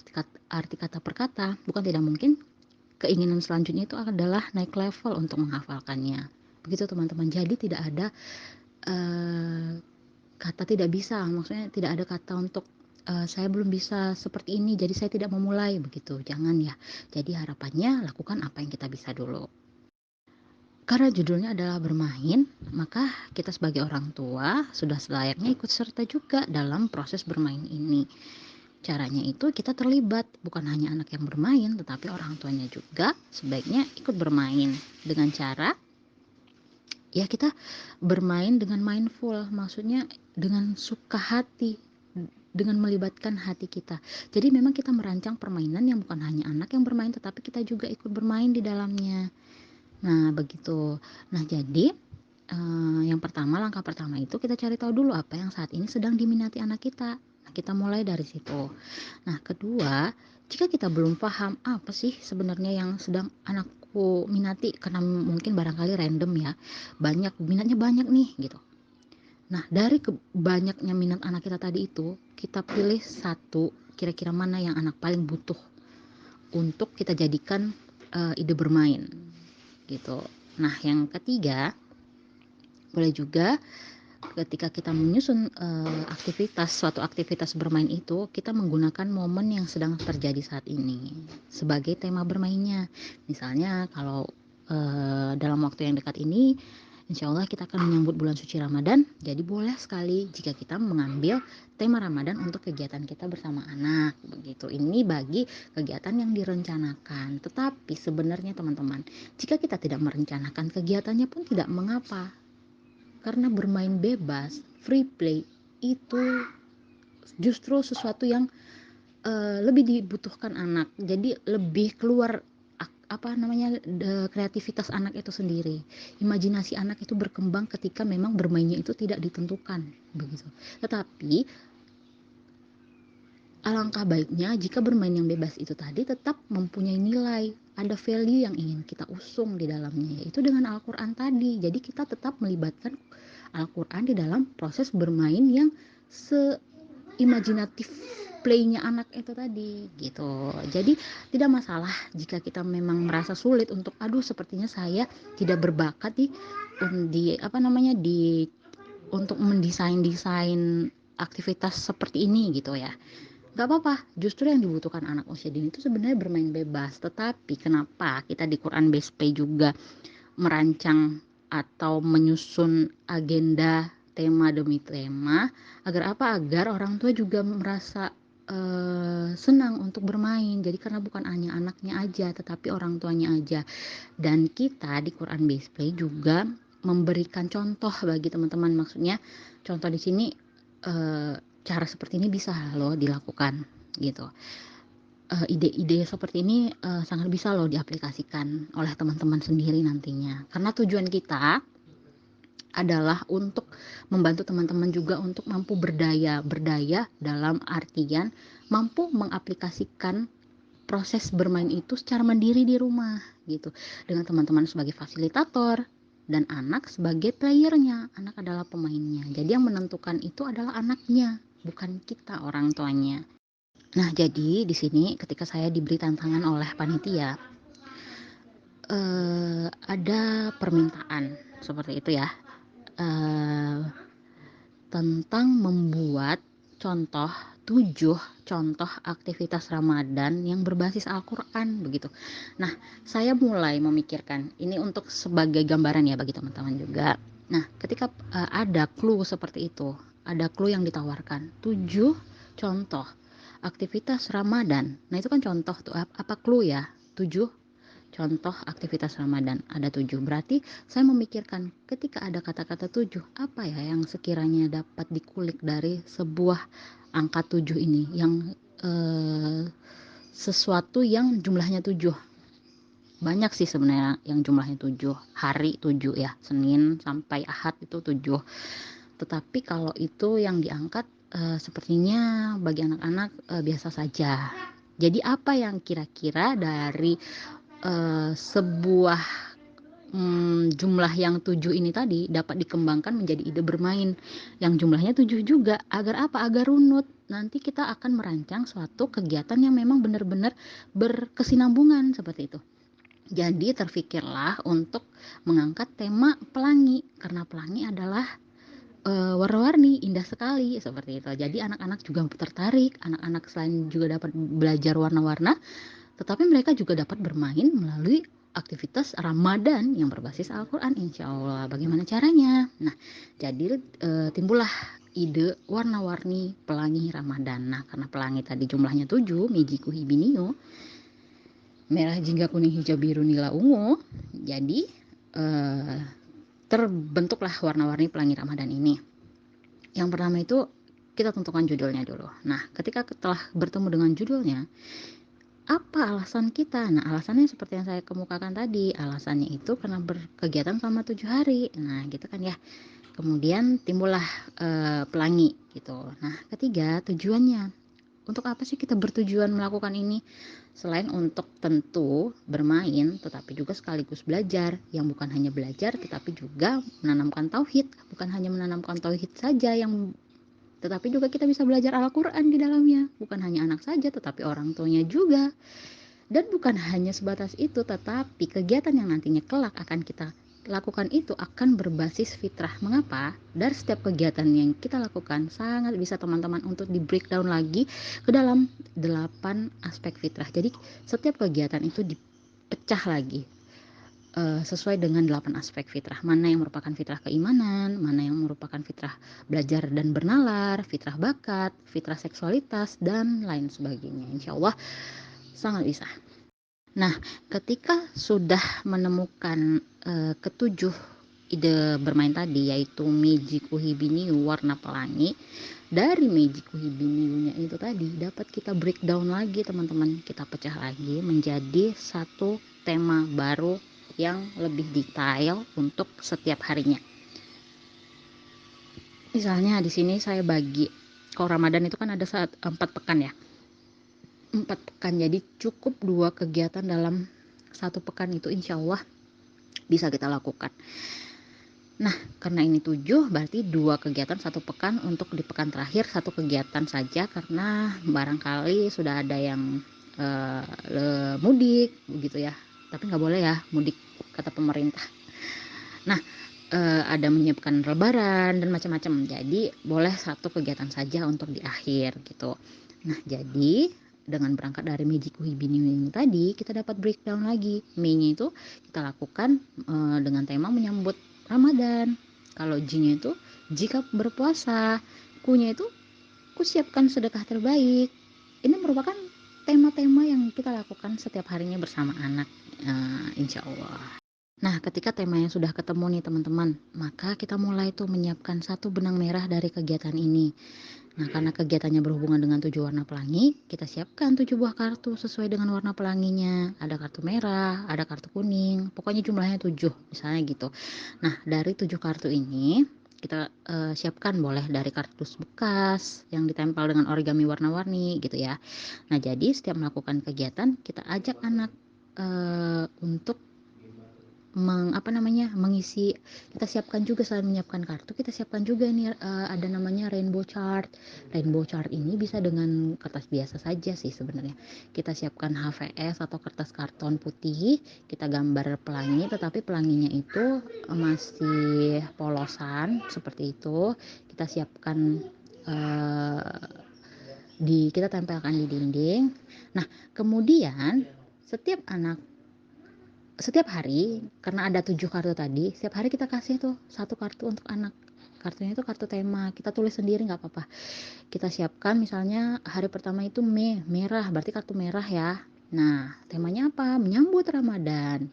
[SPEAKER 1] arti kata per kata, bukan tidak mungkin keinginan selanjutnya itu adalah naik level untuk menghafalkannya. Begitu teman-teman. Jadi tidak ada kata tidak bisa, maksudnya tidak ada kata untuk saya belum bisa seperti ini jadi saya tidak memulai, begitu. Jangan ya. Jadi harapannya lakukan apa yang kita bisa dulu. Karena judulnya adalah bermain, maka kita sebagai orang tua sudah selayaknya ikut serta juga dalam proses bermain ini. Caranya itu kita terlibat, bukan hanya anak yang bermain, tetapi orang tuanya juga sebaiknya ikut bermain dengan cara ya kita bermain dengan mindful, maksudnya dengan suka hati, dengan melibatkan hati kita. Jadi memang kita merancang permainan yang bukan hanya anak yang bermain, tetapi kita juga ikut bermain di dalamnya. Nah begitu. Nah jadi yang pertama, langkah pertama itu kita cari tahu dulu apa yang saat ini sedang diminati anak kita. Nah, kita mulai dari situ. Nah, kedua, jika kita belum paham apa sih sebenarnya yang sedang anakku minati, karena mungkin barangkali random ya, minatnya banyak nih gitu. Nah, dari banyaknya minat anak kita tadi itu, kita pilih satu kira-kira mana yang anak paling butuh untuk kita jadikan ide bermain gitu. Nah, yang ketiga, boleh juga ketika kita menyusun suatu aktivitas bermain itu, kita menggunakan momen yang sedang terjadi saat ini sebagai tema bermainnya. Misalnya kalau dalam waktu yang dekat ini, insya Allah kita akan menyambut bulan suci Ramadan. Jadi boleh sekali jika kita mengambil tema Ramadan untuk kegiatan kita bersama anak. Begitu. Ini bagi kegiatan yang direncanakan. Tetapi sebenarnya teman-teman, jika kita tidak merencanakan kegiatannya pun tidak mengapa. Karena bermain bebas, free play itu justru sesuatu yang lebih dibutuhkan anak. Jadi lebih keluar kreativitas anak itu sendiri. Imajinasi anak itu berkembang ketika memang bermainnya itu tidak ditentukan begitu. Tetapi alangkah baiknya jika bermain yang bebas itu tadi tetap mempunyai nilai, ada value yang ingin kita usung di dalamnya, yaitu dengan Al-Quran tadi. Jadi kita tetap melibatkan Al-Quran di dalam proses bermain yang seimajinatif play-nya anak itu tadi gitu. Jadi tidak masalah jika kita memang merasa sulit untuk aduh sepertinya saya tidak berbakat di apa namanya di untuk mendesain aktivitas seperti ini gitu ya. Gak apa-apa, justru yang dibutuhkan anak usia dini itu sebenarnya bermain bebas. Tetapi kenapa kita di Quran Base Play juga merancang atau menyusun agenda tema demi tema, agar apa? Agar orang tua juga merasa senang untuk bermain. Jadi karena bukan hanya anaknya aja, tetapi orang tuanya aja. Dan kita di Quran Base Play juga memberikan contoh bagi teman-teman. Maksudnya contoh di sini cara seperti ini bisa loh dilakukan gitu. Ide-ide seperti ini sangat bisa loh diaplikasikan oleh teman-teman sendiri nantinya. Karena tujuan kita adalah untuk membantu teman-teman juga untuk mampu berdaya dalam artian mampu mengaplikasikan proses bermain itu secara mandiri di rumah gitu, dengan teman-teman sebagai fasilitator dan anak sebagai playernya. Anak adalah pemainnya, jadi yang menentukan itu adalah anaknya, bukan kita orang tuanya. Nah, jadi di sini ketika saya diberi tantangan oleh panitia, ada permintaan seperti itu ya, tentang membuat contoh 7 contoh aktivitas Ramadan yang berbasis Al-Quran begitu. Nah, saya mulai memikirkan ini untuk sebagai gambaran ya bagi teman-teman juga. Nah, ketika ada clue seperti itu, ada clue yang ditawarkan 7 contoh aktivitas Ramadan. Nah, itu kan contoh tuh, apa clue ya? 7 contoh aktivitas Ramadan, ada 7. Berarti saya memikirkan ketika ada kata-kata 7, apa ya yang sekiranya dapat dikulik dari sebuah angka 7 ini, yang sesuatu yang jumlahnya 7. Banyak sih sebenarnya yang jumlahnya 7, hari 7 ya, Senin sampai Ahad itu 7. Tetapi kalau itu yang diangkat sepertinya bagi anak-anak biasa saja. Jadi apa yang kira-kira dari sebuah jumlah yang 7 ini tadi dapat dikembangkan menjadi ide bermain yang jumlahnya 7 juga, agar apa? Agar runut. Nanti kita akan merancang suatu kegiatan yang memang benar-benar berkesinambungan seperti itu. Jadi terfikirlah untuk mengangkat tema pelangi, karena pelangi adalah warna-warni, indah sekali seperti itu. Jadi anak-anak juga tertarik, anak-anak selain juga dapat belajar warna-warna, tetapi mereka juga dapat bermain melalui aktivitas Ramadan yang berbasis Al-Quran, insya Allah. Bagaimana caranya? Nah, jadi timbullah ide warna-warni pelangi Ramadan. Nah, karena pelangi tadi jumlahnya 7, Mejiku Hibiniu, merah, jingga, kuning, hijau, biru, nila, ungu. Jadi terbentuklah warna-warni pelangi Ramadan ini. Yang pertama itu kita tentukan judulnya dulu. Nah, ketika telah bertemu dengan judulnya, apa alasan kita? Nah, alasannya seperti yang saya kemukakan tadi. Alasannya itu karena berkegiatan selama 7 hari. Nah, gitu kan ya. Kemudian timbullah pelangi gitu. Nah, ketiga, tujuannya. Untuk apa sih kita bertujuan melakukan ini? Selain untuk tentu bermain, tetapi juga sekaligus belajar. Yang bukan hanya belajar, tetapi juga menanamkan tauhid. Bukan hanya menanamkan tauhid saja tetapi juga kita bisa belajar Al-Quran di dalamnya. Bukan hanya anak saja, tetapi orang tuanya juga. Dan bukan hanya sebatas itu, tetapi kegiatan yang nantinya kelak akan kita lakukan itu akan berbasis fitrah. Mengapa? Dari setiap kegiatan yang kita lakukan sangat bisa teman-teman untuk di breakdown lagi ke dalam 8 aspek fitrah. Jadi setiap kegiatan itu dipecah lagi sesuai dengan 8 aspek fitrah. Mana yang merupakan fitrah keimanan, mana yang merupakan fitrah belajar dan bernalar, fitrah bakat, fitrah seksualitas, dan lain sebagainya. Insya Allah sangat bisa. Nah, ketika sudah menemukan ketujuh ide bermain tadi, yaitu Mejiku Hibiniu, warna pelangi, dari Mejiku Hibiniunya itu tadi dapat kita breakdown lagi teman-teman, kita pecah lagi menjadi satu tema baru yang lebih detail untuk setiap harinya. Misalnya di sini saya bagi, kalau Ramadan itu kan ada 4 pekan ya. 4 pekan. Jadi cukup 2 kegiatan dalam 1 pekan itu insya Allah bisa kita lakukan. Nah, karena ini 7 berarti 2 kegiatan 1 pekan, untuk di pekan terakhir 1 kegiatan saja karena barangkali sudah ada yang mudik begitu ya. Tapi nggak boleh ya mudik kata pemerintah. Nah, ada menyiapkan lebaran dan macam-macam. Jadi boleh 1 kegiatan saja untuk di akhir gitu. Nah, jadi dengan berangkat dari Magic Wibini ini tadi, kita dapat breakdown lagi. Mei-nya itu kita lakukan dengan tema menyambut Ramadan. Kalau J-nya itu jika berpuasa, Q-nya itu kusiapkan sedekah terbaik. Ini merupakan tema-tema yang kita lakukan setiap harinya bersama anak, insya Allah. Nah, ketika temanya sudah ketemu nih teman-teman, maka kita mulai tuh menyiapkan 1 benang merah dari kegiatan ini. Nah, karena kegiatannya berhubungan dengan 7 warna pelangi, kita siapkan 7 buah kartu sesuai dengan warna pelanginya. Ada kartu merah, ada kartu kuning, pokoknya jumlahnya 7, misalnya gitu. Nah, dari 7 kartu ini, kita siapkan boleh dari kardus bekas yang ditempel dengan origami warna-warni gitu ya. Nah, jadi setiap melakukan kegiatan, kita ajak anak untuk mengisi. Kita siapkan juga, selain menyiapkan kartu, kita siapkan juga nih ada namanya rainbow chart. Rainbow chart ini bisa dengan kertas biasa saja sih sebenarnya. Kita siapkan HVS atau kertas karton putih, kita gambar pelangi, tetapi pelanginya itu masih polosan seperti itu. Kita siapkan kita tempelkan di dinding. Nah, kemudian setiap hari, karena ada 7 kartu tadi, setiap hari kita kasih tuh 1 kartu untuk anak. Kartunya itu kartu tema, kita tulis sendiri nggak apa-apa. Kita siapkan misalnya hari pertama itu merah, berarti kartu merah ya. Nah, temanya apa? Menyambut Ramadan.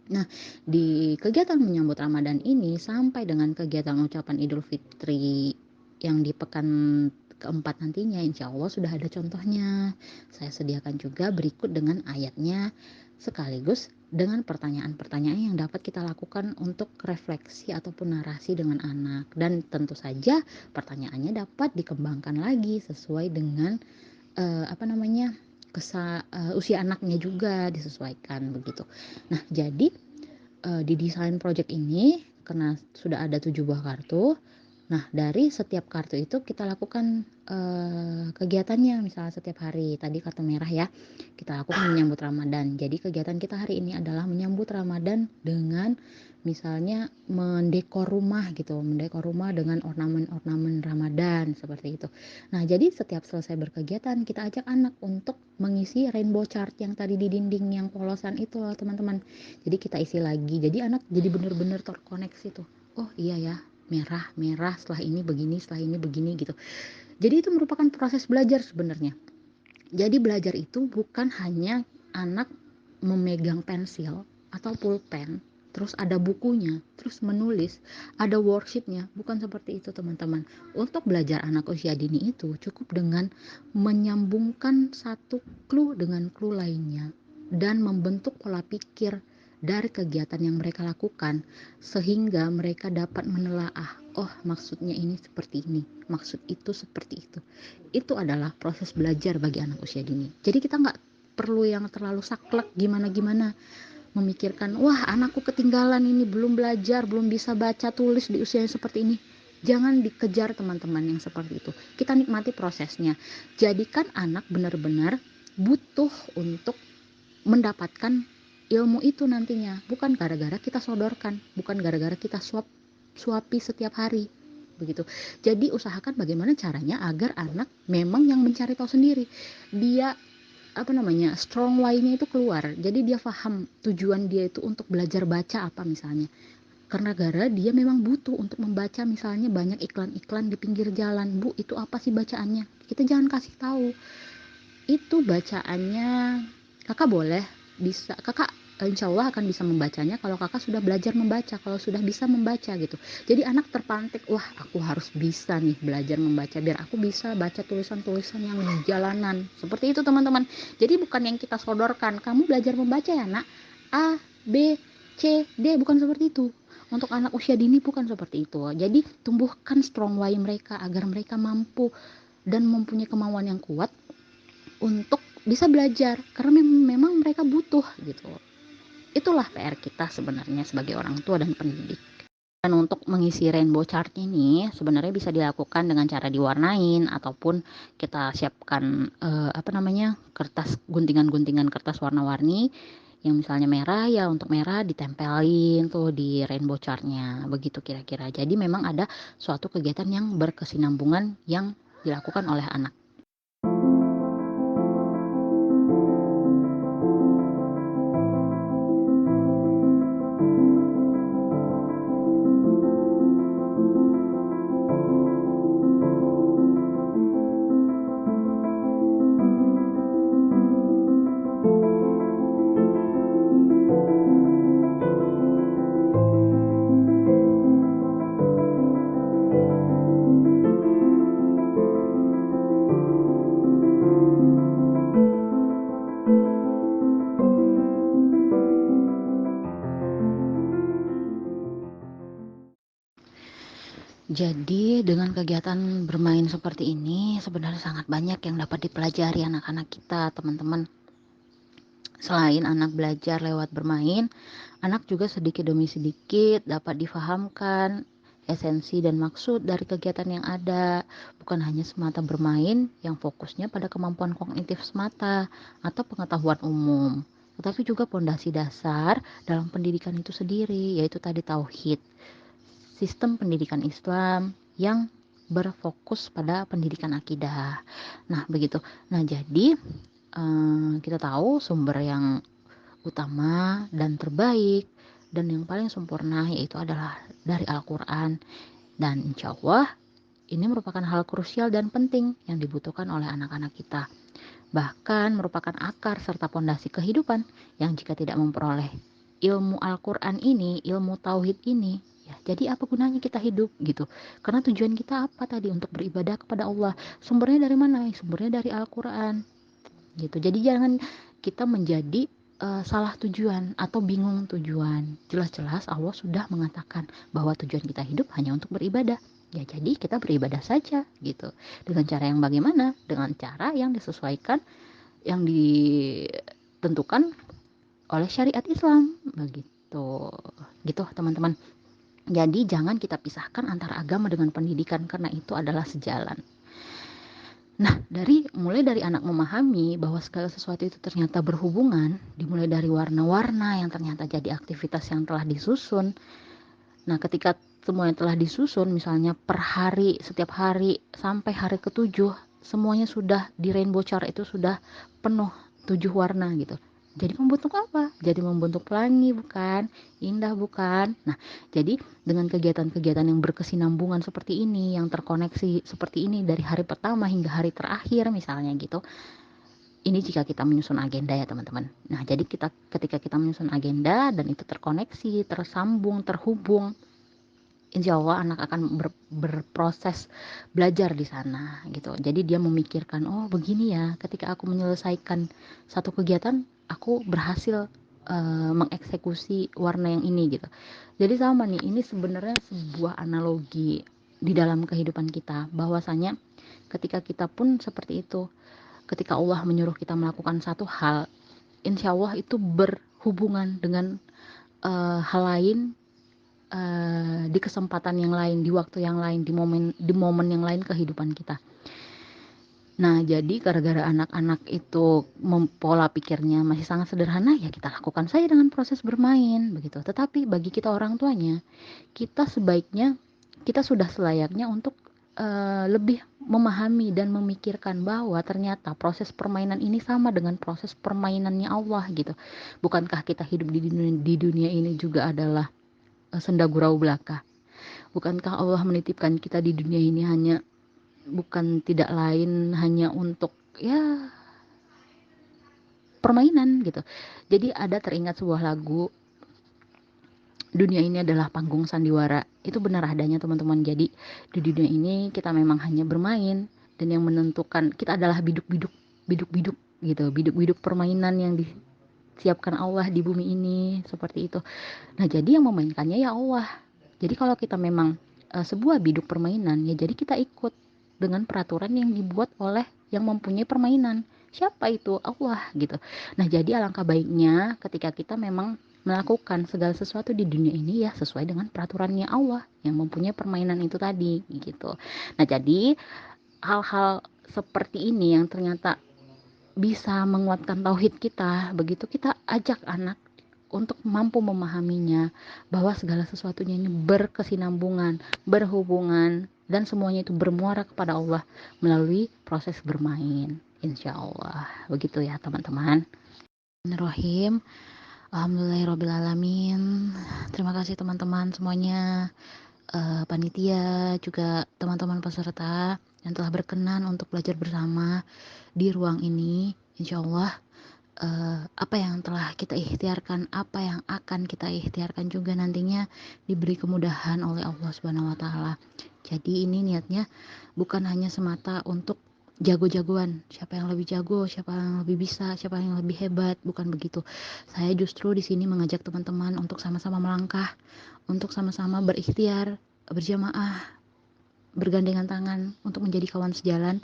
[SPEAKER 1] Nah, di kegiatan menyambut Ramadan ini sampai dengan kegiatan ucapan Idul Fitri yang di pekan keempat nantinya, insya Allah sudah ada contohnya. Saya sediakan juga berikut dengan ayatnya, sekaligus dengan pertanyaan-pertanyaan yang dapat kita lakukan untuk refleksi ataupun narasi dengan anak. Dan tentu saja pertanyaannya dapat dikembangkan lagi sesuai dengan usia anaknya juga disesuaikan begitu. Nah, jadi di desain project ini karena sudah ada 7 buah kartu. Nah, dari setiap kartu itu kita lakukan kegiatannya, misalnya setiap hari. Tadi kartu merah ya, kita lakukan menyambut Ramadan. Jadi kegiatan kita hari ini adalah menyambut Ramadan dengan misalnya mendekor rumah gitu, mendekor rumah dengan ornamen-ornamen Ramadan seperti itu. Nah, jadi setiap selesai berkegiatan kita ajak anak untuk mengisi rainbow chart yang tadi di dinding yang polosan itu loh teman-teman. Jadi kita isi lagi, jadi anak jadi benar-benar terkoneksi tuh. Oh iya ya, merah setelah ini begini gitu. Jadi itu merupakan proses belajar sebenarnya. Jadi belajar itu bukan hanya anak memegang pensil atau pulpen, terus ada bukunya, terus menulis, ada worksheetnya, bukan seperti itu teman-teman. Untuk belajar anak usia dini itu cukup dengan menyambungkan satu clue dengan clue lainnya dan membentuk pola pikir dari kegiatan yang mereka lakukan sehingga mereka dapat menelaah, oh maksudnya ini seperti ini, maksud itu seperti itu. Itu adalah proses belajar bagi anak usia dini. Jadi kita nggak perlu yang terlalu saklek gimana-gimana memikirkan, wah anakku ketinggalan ini, belum belajar, belum bisa baca tulis di usia yang seperti ini. Jangan dikejar teman-teman yang seperti itu. Kita nikmati prosesnya. Jadikan anak benar-benar butuh untuk mendapatkan ilmu itu nantinya, bukan gara-gara kita sodorkan, bukan gara-gara kita suapi setiap hari begitu. Jadi usahakan bagaimana caranya agar anak memang yang mencari tahu sendiri, dia strong why-nya itu keluar, jadi dia paham tujuan dia itu untuk belajar baca apa misalnya, karena dia memang butuh untuk membaca misalnya banyak iklan-iklan di pinggir jalan. Bu, itu apa sih bacaannya? Kita jangan kasih tahu itu bacaannya. Kakak insya Allah akan bisa membacanya kalau kakak sudah belajar membaca, kalau sudah bisa membaca gitu. Jadi anak terpantik, wah aku harus bisa nih belajar membaca biar aku bisa baca tulisan-tulisan yang di jalanan seperti itu teman-teman. Jadi bukan yang kita sodorkan, kamu belajar membaca ya nak, A, B, C, D, bukan seperti itu. Untuk anak usia dini bukan seperti itu. Jadi tumbuhkan strong why mereka agar mereka mampu dan mempunyai kemauan yang kuat untuk bisa belajar karena memang mereka butuh gitu. Itulah PR kita sebenarnya sebagai orang tua dan pendidik. Dan untuk mengisi rainbow chart ini sebenarnya bisa dilakukan dengan cara diwarnain ataupun kita siapkan kertas guntingan-guntingan kertas warna-warni yang misalnya merah, ya untuk merah ditempelin tuh di rainbow chartnya begitu kira-kira. Jadi memang ada suatu kegiatan yang berkesinambungan yang dilakukan oleh anak. Jadi dengan kegiatan bermain seperti ini sebenarnya sangat banyak yang dapat dipelajari anak-anak kita, teman-teman. Selain anak belajar lewat bermain, anak juga sedikit demi sedikit dapat difahamkan esensi dan maksud dari kegiatan yang ada, bukan hanya semata bermain yang fokusnya pada kemampuan kognitif semata atau pengetahuan umum, tetapi juga pondasi dasar dalam pendidikan itu sendiri, yaitu tadi tauhid, sistem pendidikan Islam yang berfokus pada pendidikan akidah. Nah, begitu. Nah, jadi kita tahu sumber yang utama dan terbaik dan yang paling sempurna yaitu adalah dari Al-Quran, dan insya Allah ini merupakan hal krusial dan penting yang dibutuhkan oleh anak-anak kita, bahkan merupakan akar serta pondasi kehidupan yang jika tidak memperoleh ilmu Al-Quran ini, ilmu tauhid ini, ya jadi apa gunanya kita hidup gitu. Karena tujuan kita apa tadi? Untuk beribadah kepada Allah. Sumbernya dari mana? Sumbernya dari Al-Quran gitu. Jadi jangan kita menjadi salah tujuan atau bingung tujuan. Jelas-jelas Allah sudah mengatakan bahwa tujuan kita hidup hanya untuk beribadah. Ya jadi kita beribadah saja gitu. Dengan cara yang bagaimana? Dengan cara yang disesuaikan, yang ditentukan oleh syariat Islam begitu. Gitu teman-teman. Jadi jangan kita pisahkan antara agama dengan pendidikan karena itu adalah sejalan. Nah, mulai dari anak memahami bahwa segala sesuatu itu ternyata berhubungan, dimulai dari warna-warna yang ternyata jadi aktivitas yang telah disusun. Nah, ketika semuanya telah disusun, misalnya per hari, setiap hari sampai hari ke-7, semuanya sudah di rainbow chart itu sudah penuh 7 warna gitu. Jadi membentuk apa? Jadi membentuk pelangi bukan? Indah bukan? Nah, jadi dengan kegiatan-kegiatan yang berkesinambungan seperti ini, yang terkoneksi seperti ini dari hari pertama hingga hari terakhir misalnya gitu. Ini jika kita menyusun agenda ya teman-teman. Nah, jadi ketika kita menyusun agenda dan itu terkoneksi, tersambung, terhubung, insya Allah anak akan berproses belajar di sana gitu. Jadi dia memikirkan, oh begini ya, ketika aku menyelesaikan satu kegiatan, aku berhasil mengeksekusi warna yang ini gitu. Jadi sama nih, ini sebenarnya sebuah analogi di dalam kehidupan kita, bahwasanya ketika kita pun seperti itu, ketika Allah menyuruh kita melakukan satu hal, insya Allah itu berhubungan dengan hal lain, di kesempatan yang lain, di waktu yang lain, di momen yang lain kehidupan kita. Nah, jadi gara-gara anak-anak itu pola pikirnya masih sangat sederhana, ya kita lakukan saja dengan proses bermain begitu. Tetapi bagi kita orang tuanya, kita sebaiknya, kita sudah selayaknya untuk lebih memahami dan memikirkan bahwa ternyata proses permainan ini sama dengan proses permainannya Allah gitu. Bukankah kita hidup di dunia ini juga adalah senda gurau belaka? Bukankah Allah menitipkan kita di dunia ini hanya, bukan tidak lain hanya untuk ya permainan gitu. Jadi ada teringat sebuah lagu, dunia ini adalah panggung sandiwara. Itu benar adanya teman-teman. Jadi di dunia ini kita memang hanya bermain, dan yang menentukan kita adalah biduk-biduk gitu, biduk-biduk permainan yang disiapkan Allah di bumi ini seperti itu. Nah, jadi yang memainkannya ya Allah. Jadi kalau kita memang sebuah biduk permainan, ya jadi kita ikut dengan peraturan yang dibuat oleh yang mempunyai permainan. Siapa itu? Allah gitu. Nah, jadi alangkah baiknya ketika kita memang melakukan segala sesuatu di dunia ini ya sesuai dengan peraturannya Allah yang mempunyai permainan itu tadi gitu. Nah, jadi hal-hal seperti ini yang ternyata bisa menguatkan tauhid kita, begitu kita ajak anak untuk mampu memahaminya bahwa segala sesuatunya ini berkesinambungan, berhubungan, dan semuanya itu bermuara kepada Allah melalui proses bermain. Insya Allah begitu ya teman-teman. Bismillahirrahmanirrahim. Alhamdulillahirrahmanirrahim. Terima kasih teman-teman semuanya, panitia, juga teman-teman peserta yang telah berkenan untuk belajar bersama di ruang ini. Insya Allah apa yang telah kita ikhtiarkan, apa yang akan kita ikhtiarkan juga nantinya diberi kemudahan oleh Allah Subhanahu wa taala. Jadi ini niatnya bukan hanya semata untuk jago-jagoan, siapa yang lebih jago, siapa yang lebih bisa, siapa yang lebih hebat, bukan begitu. Saya justru di sini mengajak teman-teman untuk sama-sama melangkah, untuk sama-sama berikhtiar, berjamaah, bergandengan tangan untuk menjadi kawan sejalan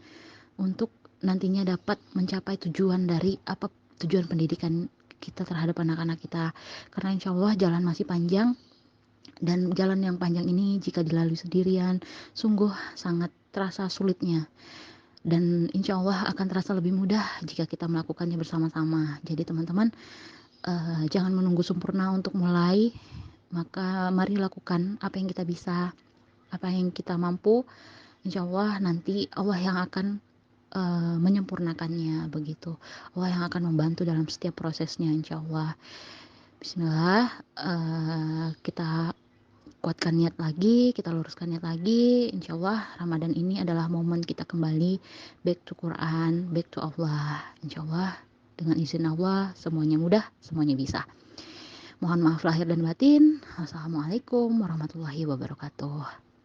[SPEAKER 1] untuk nantinya dapat mencapai tujuan dari apa tujuan pendidikan kita terhadap anak-anak kita, karena insya Allah jalan masih panjang dan jalan yang panjang ini jika dilalui sendirian sungguh sangat terasa sulitnya, dan insya Allah akan terasa lebih mudah jika kita melakukannya bersama-sama. Jadi teman-teman, jangan menunggu sempurna untuk mulai, maka mari lakukan apa yang kita bisa, apa yang kita mampu. Insya Allah nanti Allah yang akan menyempurnakannya begitu. Allah yang akan membantu dalam setiap prosesnya insya Allah. Bismillah, kita kuatkan niat lagi, kita luruskan niat lagi. Insya Allah Ramadan ini adalah momen kita kembali back to Quran, back to Allah. Insya Allah dengan izin Allah semuanya mudah, semuanya bisa. Mohon maaf lahir dan batin. Wassalamualaikum warahmatullahi wabarakatuh.